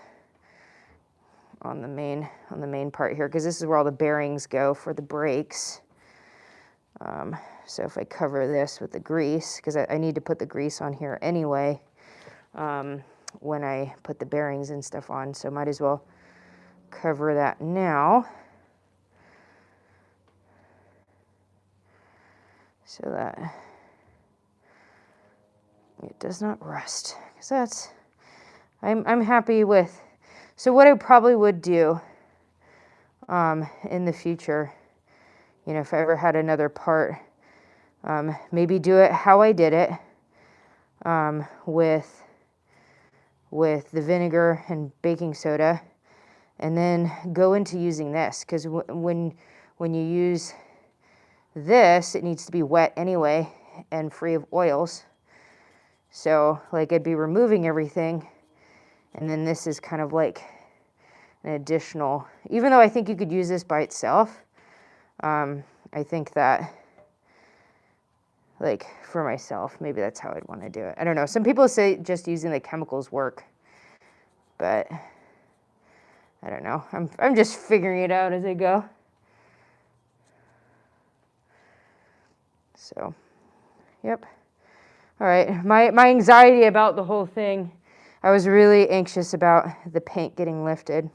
on the main part here, because this is where all the bearings go for the brakes. So if I cover this with the grease, because I need to put the grease on here anyway when I put the bearings and stuff on, so might as well cover that now so that it does not rust, because that's I'm happy with. So what I probably would do in the future, you know, if I ever had another part, maybe do it how I did it, with the vinegar and baking soda, and then go into using this, because when you use this, it needs to be wet anyway and free of oils. So like I'd be removing everything, and then this is kind of like an additional, even though I think you could use this by itself, I think that, like, for myself, maybe that's how I'd want to do it. I don't know. Some people say just using the chemicals work, but I don't know. I'm just figuring it out as I go. So Yep. All right. My anxiety about the whole thing, I was really anxious about the paint getting lifted.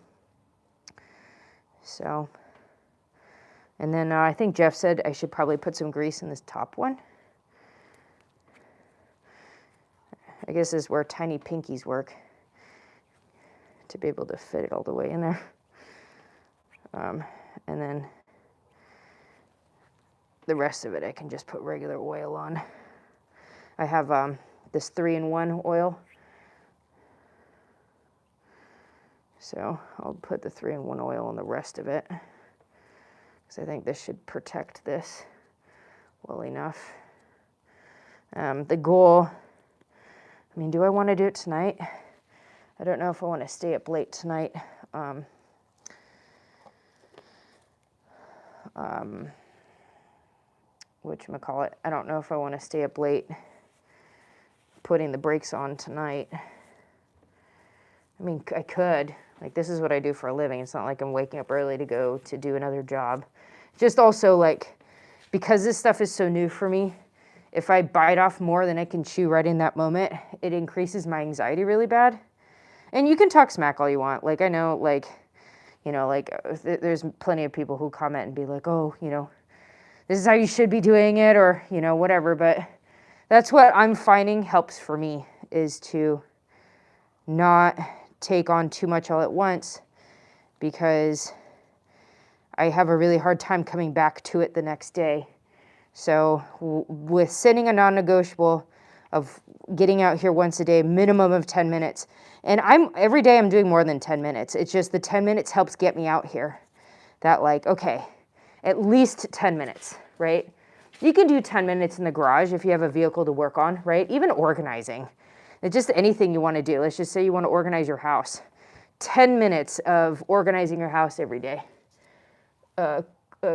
So, and then I think Jeff said I should probably put some grease in this top one. I guess this is where tiny pinkies work, to be able to fit it all the way in there. And then the rest of it I can just put regular oil on. I have this 3-in-1 oil. So I'll put the 3-in-1 oil on the rest of it, because I think this should protect this well enough. The goal, I mean, do I want to do it tonight? I don't know if I want to stay up late tonight. Whatchamacallit, I don't know if I want to stay up late putting the brakes on tonight. I mean, I could. Like, this is what I do for a living. It's not like I'm waking up early to go to do another job. Just also, like, because this stuff is so new for me, if I bite off more than I can chew right in that moment, it increases my anxiety really bad. And you can talk smack all you want. Like, I know, like, you know, like, there's plenty of people who comment and be like, oh, you know, this is how you should be doing it, or, you know, whatever. But that's what I'm finding helps for me, is to not take on too much all at once, because I have a really hard time coming back to it the next day. So with setting a non-negotiable of getting out here once a day, minimum of 10 minutes. And every day I'm doing more than 10 minutes. It's just the 10 minutes helps get me out here. That, like, okay, at least 10 minutes, right? You can do 10 minutes in the garage if you have a vehicle to work on, right? Even organizing. It's just anything you want to do. Let's just say you want to organize your house. 10 minutes of organizing your house every day.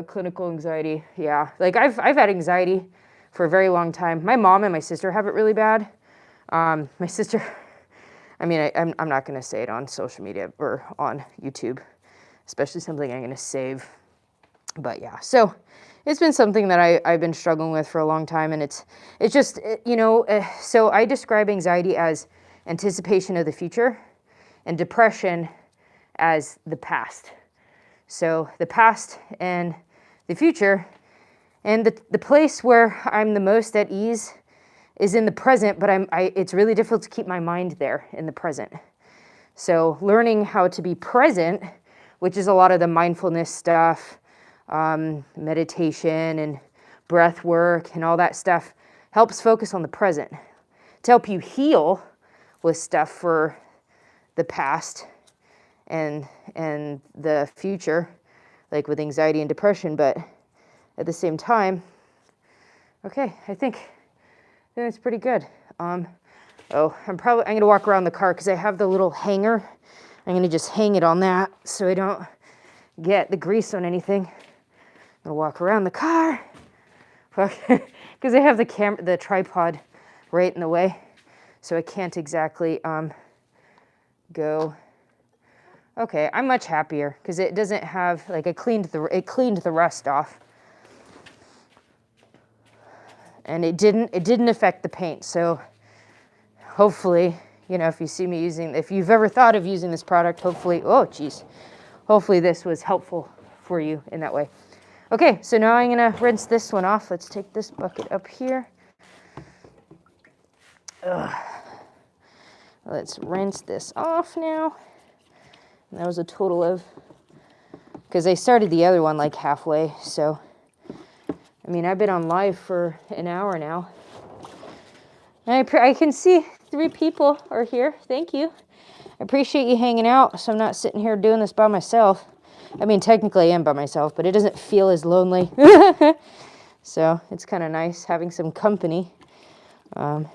Clinical anxiety, yeah. Like, I've had anxiety for a very long time. My mom and my sister have it really bad. My sister, I mean, I'm not going to say it on social media or on YouTube, especially something I'm going to save. But yeah, so it's been something that I've been struggling with for a long time, and it's just, you know, so I describe anxiety as anticipation of the future and depression as the past. So the past and the future, and the place where I'm the most at ease is in the present, but it's really difficult to keep my mind there in the present. So learning how to be present, which is a lot of the mindfulness stuff, meditation and breath work and all that stuff, helps focus on the present to help you heal with stuff for the past and the future, like with anxiety and depression. But at the same time, okay, I think it's pretty good. I'm gonna walk around the car because I have the little hanger. I'm gonna just hang it on that so I don't get the grease on anything. I'm gonna walk around the car because I have the tripod right in the way, so I can't exactly go. Okay, I'm much happier because it doesn't have, like, it cleaned the rust off, and it didn't affect the paint. So hopefully, you know, if you've ever thought of using this product, hopefully this was helpful for you in that way. Okay, so now I'm gonna rinse this one off. Let's take this bucket up here. Let's rinse this off now. And that was a total of, because I started the other one like halfway, so, I mean, I've been on live for an hour now. I can see 3 people are here. Thank you. I appreciate you hanging out, so I'm not sitting here doing this by myself. I mean, technically I am by myself, but it doesn't feel as lonely. So it's kind of nice having some company. You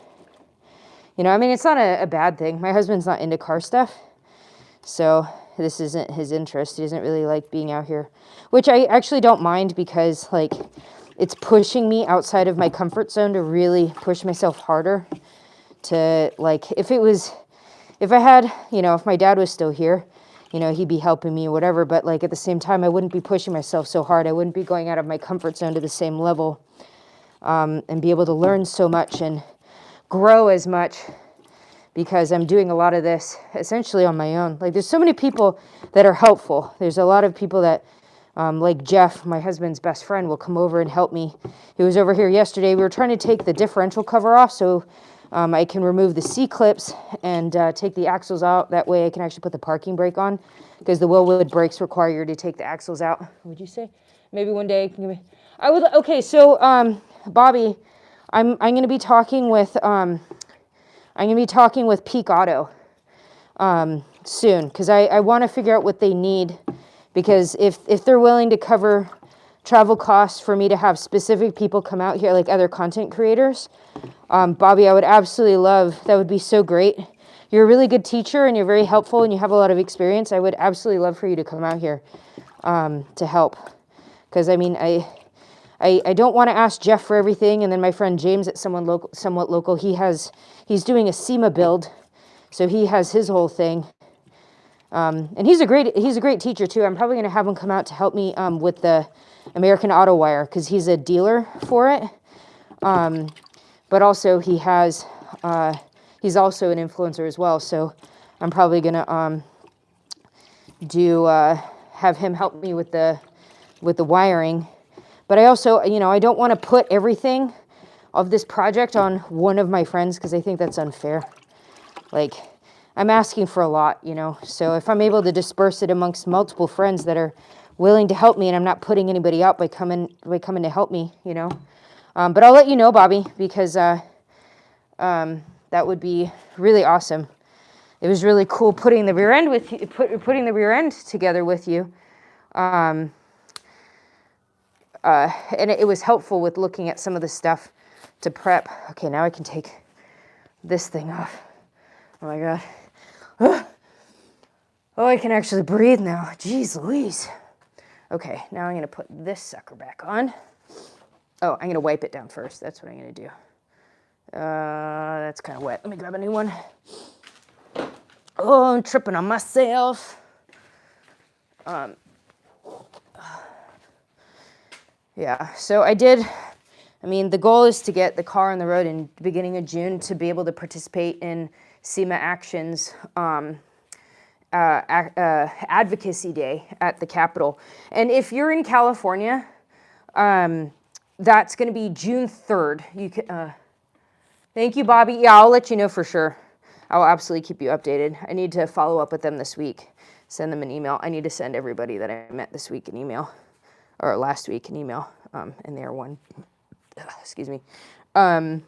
know, I mean, it's not a bad thing. My husband's not into car stuff, so this isn't his interest. He doesn't really like being out here, which I actually don't mind, because, like, it's pushing me outside of my comfort zone to really push myself harder to, like, if I had, you know, if my dad was still here, you know, he'd be helping me or whatever, but, like, at the same time, I wouldn't be pushing myself so hard. I wouldn't be going out of my comfort zone to the same level. and be able to learn so much and grow as much, because I'm doing a lot of this essentially on my own. Like, there's so many people that are helpful. There's a lot of people that, like Jeff, my husband's best friend, will come over and help me. He was over here yesterday. We were trying to take the differential cover off so I can remove the C-clips and take the axles out. That way I can actually put the parking brake on, because the Willwood brakes require you to take the axles out. Would you say? Maybe one day. I would. Okay, so Bobby, I'm going to be talking with Peak Auto soon, because I want to figure out what they need, because if they're willing to cover travel costs for me to have specific people come out here, like other content creators, Bobby, I would absolutely love, that would be so great. You're a really good teacher and you're very helpful and you have a lot of experience. I would absolutely love for you to come out here to help, because I mean, I don't want to ask Jeff for everything, and then my friend James at somewhat local, he's doing a SEMA build, so he has his whole thing, and he's a great teacher too. I'm probably going to have him come out to help me with the American Auto Wire, because he's a dealer for it, but also he's also an influencer as well. So I'm probably going to have him help me with the wiring. But I also, I don't want to put everything of this project on one of my friends, because I think that's unfair. Like, I'm asking for a lot, So if I'm able to disperse it amongst multiple friends that are willing to help me, and I'm not putting anybody out by coming to help me, But I'll let you know, Bobby, because that would be really awesome. It was really cool putting the rear end together with you. And it was helpful with looking at some of the stuff to prep. Okay, now I can take this thing off. Oh my God. Oh, I can actually breathe now. Jeez Louise. Okay, now I'm going to put this sucker back on. Oh, I'm going to wipe it down first. That's what I'm going to do. That's kind of wet. Let me grab a new one. Oh, I'm tripping on myself. Yeah, so the goal is to get the car on the road in the beginning of June to be able to participate in SEMA Action's Advocacy Day at the Capitol. And if you're in California, that's going to be June 3rd. You can, thank you, Bobby. Yeah, I'll let you know for sure. I'll absolutely keep you updated. I need to follow up with them this week, send them an email. I need to send everybody that I met this week an email. Or last week an email, and they're one, excuse me. June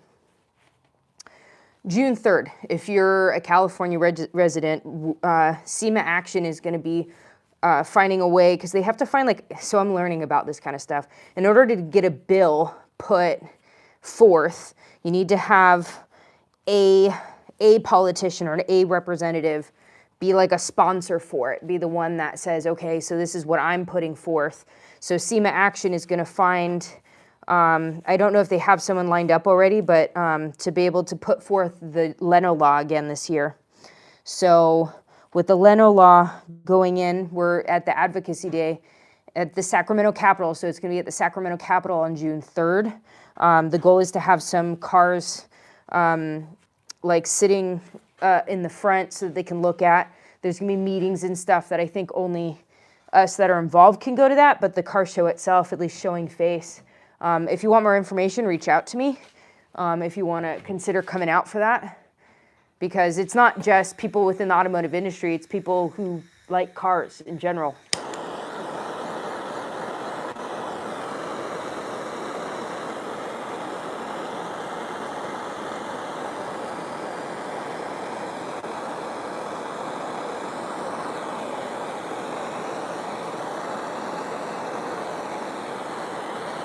3rd, if you're a California resident, SEMA Action is going to be finding a way, because they have to find, so I'm learning about this kind of stuff. In order to get a bill put forth, you need to have a politician or a representative be like a sponsor for it, be the one that says, okay, so this is what I'm putting forth. So SEMA Action is going to find, I don't know if they have someone lined up already, but to be able to put forth the Leno Law again this year. So with the Leno Law going in, we're at the Advocacy Day at the Sacramento Capitol. So it's going to be at the Sacramento Capitol on June 3rd. The goal is to have some cars sitting in the front so that they can look at. There's going to be meetings and stuff that I think only us that are involved can go to that, but the car show itself, at least showing face. If you want more information, reach out to me if you want to consider coming out for that, because it's not just people within the automotive industry, it's people who like cars in general.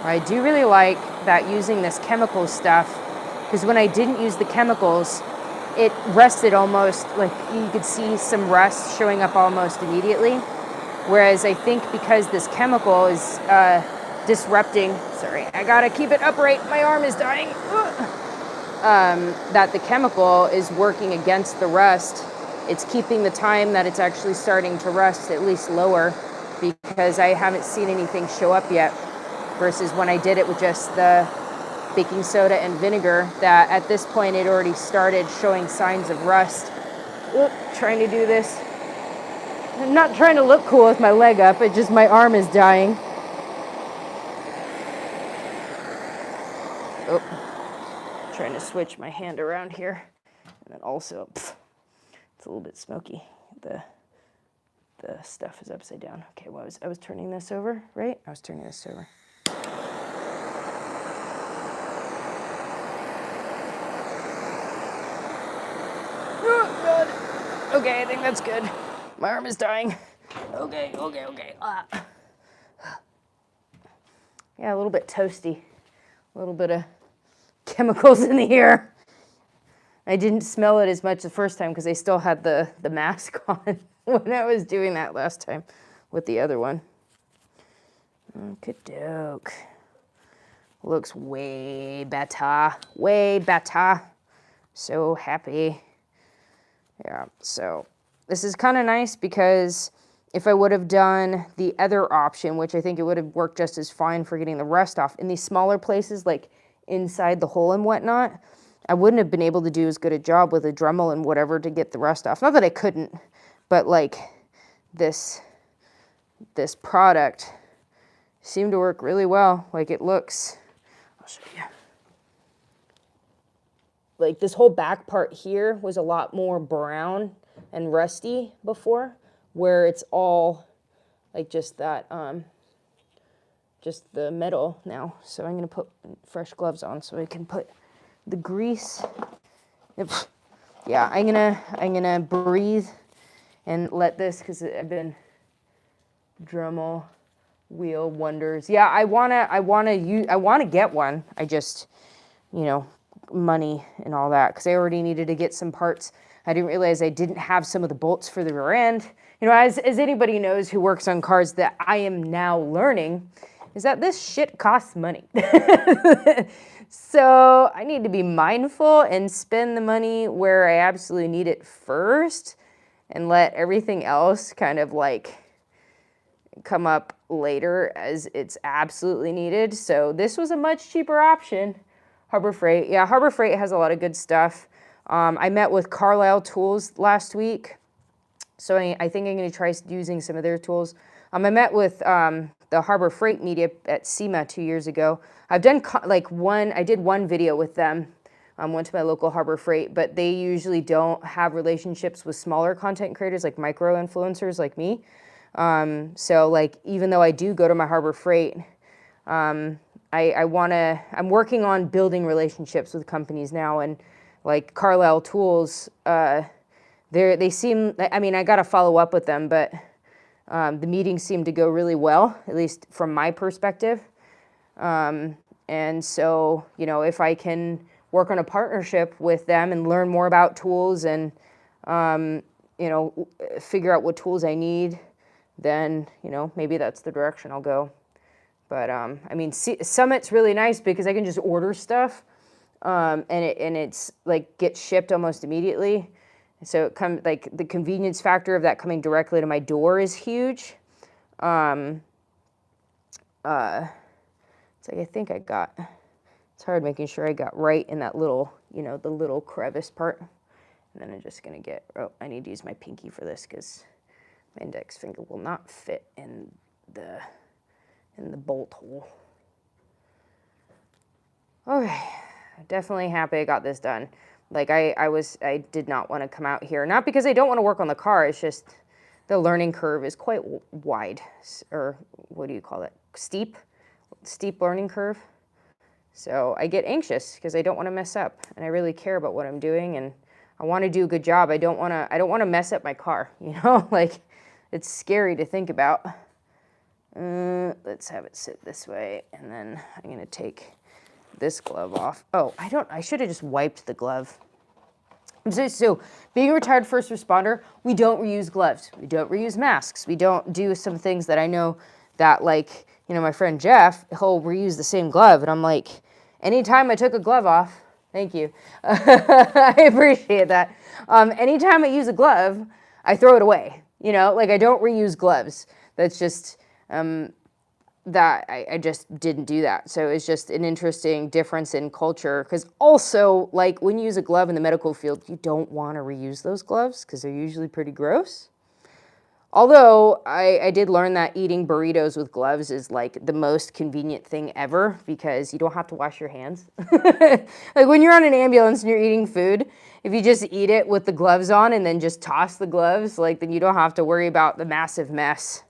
I do really like that using this chemical stuff, because when I didn't use the chemicals, it rusted almost, you could see some rust showing up almost immediately. Whereas I think because this chemical is disrupting, sorry, I gotta keep it upright, my arm is dying. That the chemical is working against the rust. It's keeping the time that it's actually starting to rust at least lower, because I haven't seen anything show up yet. Versus when I did it with just the baking soda and vinegar that at this point it already started showing signs of rust. Oop, trying to do this. I'm not trying to look cool with my leg up, it's just my arm is dying. Oh, trying to switch my hand around here. And then also, it's a little bit smoky. The stuff is upside down. Okay, well, I was turning this over, right? I was turning this over. Oh, God. Okay, I think that's good. My arm is dying. Okay. Ah. Yeah, a little bit toasty. A little bit of chemicals in the air. I didn't smell it as much the first time because I still had the mask on when I was doing that last time with the other one. Okey-doke. Looks way better. Way better. So happy. Yeah, so this is kind of nice because if I would have done the other option, which I think it would have worked just as fine for getting the rust off, in these smaller places, like inside the hole and whatnot, I wouldn't have been able to do as good a job with a Dremel and whatever to get the rust off. Not that I couldn't, but like this product seemed to work really well. Like it looks, I'll show you. Like this whole back part here was a lot more brown and rusty before, where it's all like just that, just the metal now. So I'm gonna put fresh gloves on so I can put the grease. Yeah, I'm gonna breathe and let this, because I've been Dremel wheel wonders. Yeah, I wanna get one. I just, you know, money and all that, because I already needed to get some parts. I didn't realize I didn't have some of the bolts for the rear end. You know, as anybody knows who works on cars, that I am now learning is that this shit costs money. So I need to be mindful and spend the money where I absolutely need it first and let everything else kind of like come up later as it's absolutely needed. So this was a much cheaper option. Harbor Freight. Yeah, Harbor Freight has a lot of good stuff. I met with Carlisle Tools last week, so I think I'm going to try using some of their tools. I met with the Harbor Freight media at SEMA 2 years ago. I've done I did one video with them, went to my local Harbor Freight, but they usually don't have relationships with smaller content creators like micro influencers like me. So like, even though I do go to my Harbor Freight, I'm working on building relationships with companies now, and like Carlisle Tools, they seem, I mean, I got to follow up with them, but the meetings seem to go really well, at least from my perspective. And so, you know, if I can work on a partnership with them and learn more about tools and, you know, figure out what tools I need, then, you know, maybe that's the direction I'll go. But, I mean, Summit's really nice because I can just order stuff, and it's like gets shipped almost immediately. So it comes, like, the convenience factor of that coming directly to my door is huge. It's like, I think it's hard making sure I got right in that little, you know, the little crevice part. And then I'm just gonna I need to use my pinky for this because my index finger will not fit in the bolt hole. Okay, definitely happy I got this done. Like I did not want to come out here, not because I don't want to work on the car, it's just the learning curve is quite wide, or what do you call it? Steep learning curve. So I get anxious because I don't want to mess up, and I really care about what I'm doing, and I want to do a good job. I don't want to mess up my car, you know? Like, it's scary to think about. Let's have it sit this way, and then I'm going to take this glove off. Oh, I should have just wiped the glove. So being a retired first responder, we don't reuse gloves. We don't reuse masks. We don't do some things that I know that, like, you know, my friend Jeff, he'll reuse the same glove. And I'm like, anytime I took a glove off, thank you. I appreciate that. Anytime I use a glove, I throw it away. You know, like, I don't reuse gloves. That's just, that I just didn't do that. So it's just an interesting difference in culture. Because also, like when you use a glove in the medical field, you don't want to reuse those gloves because they're usually pretty gross. Although I did learn that eating burritos with gloves is like the most convenient thing ever because you don't have to wash your hands. Like when you're on an ambulance and you're eating food, if you just eat it with the gloves on and then just toss the gloves, like then you don't have to worry about the massive mess.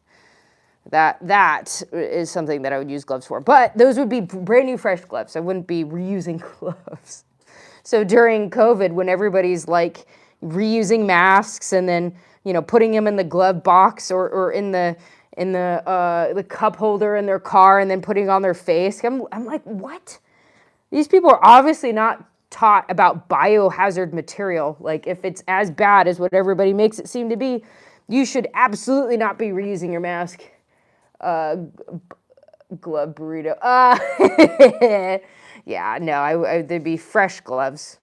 That is something that I would use gloves for. But those would be brand new fresh gloves. I wouldn't be reusing gloves. So during COVID, when everybody's like reusing masks and then, you know, putting them in the glove box or in the cup holder in their car and then putting it on their face, I'm like, what? These people are obviously not taught about biohazard material. Like if it's as bad as what everybody makes it seem to be, you should absolutely not be reusing your mask. Glove burrito. Yeah, no, there'd be fresh gloves.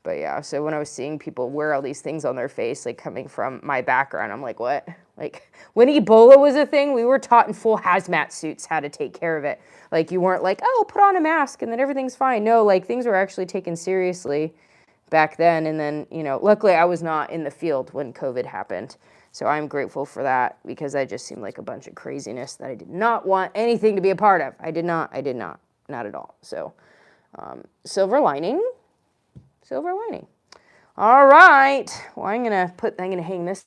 But yeah, so when I was seeing people wear all these things on their face, like coming from my background, I'm like, what? Like when Ebola was a thing, we were taught in full hazmat suits how to take care of it. Like you weren't like, oh, put on a mask and then everything's fine. No, like things were actually taken seriously back then. And then, you know, luckily I was not in the field when COVID happened. So I'm grateful for that because that just seemed like a bunch of craziness that I did not want anything to be a part of. I did not, not at all. So silver lining. All right. Well, I'm gonna hang this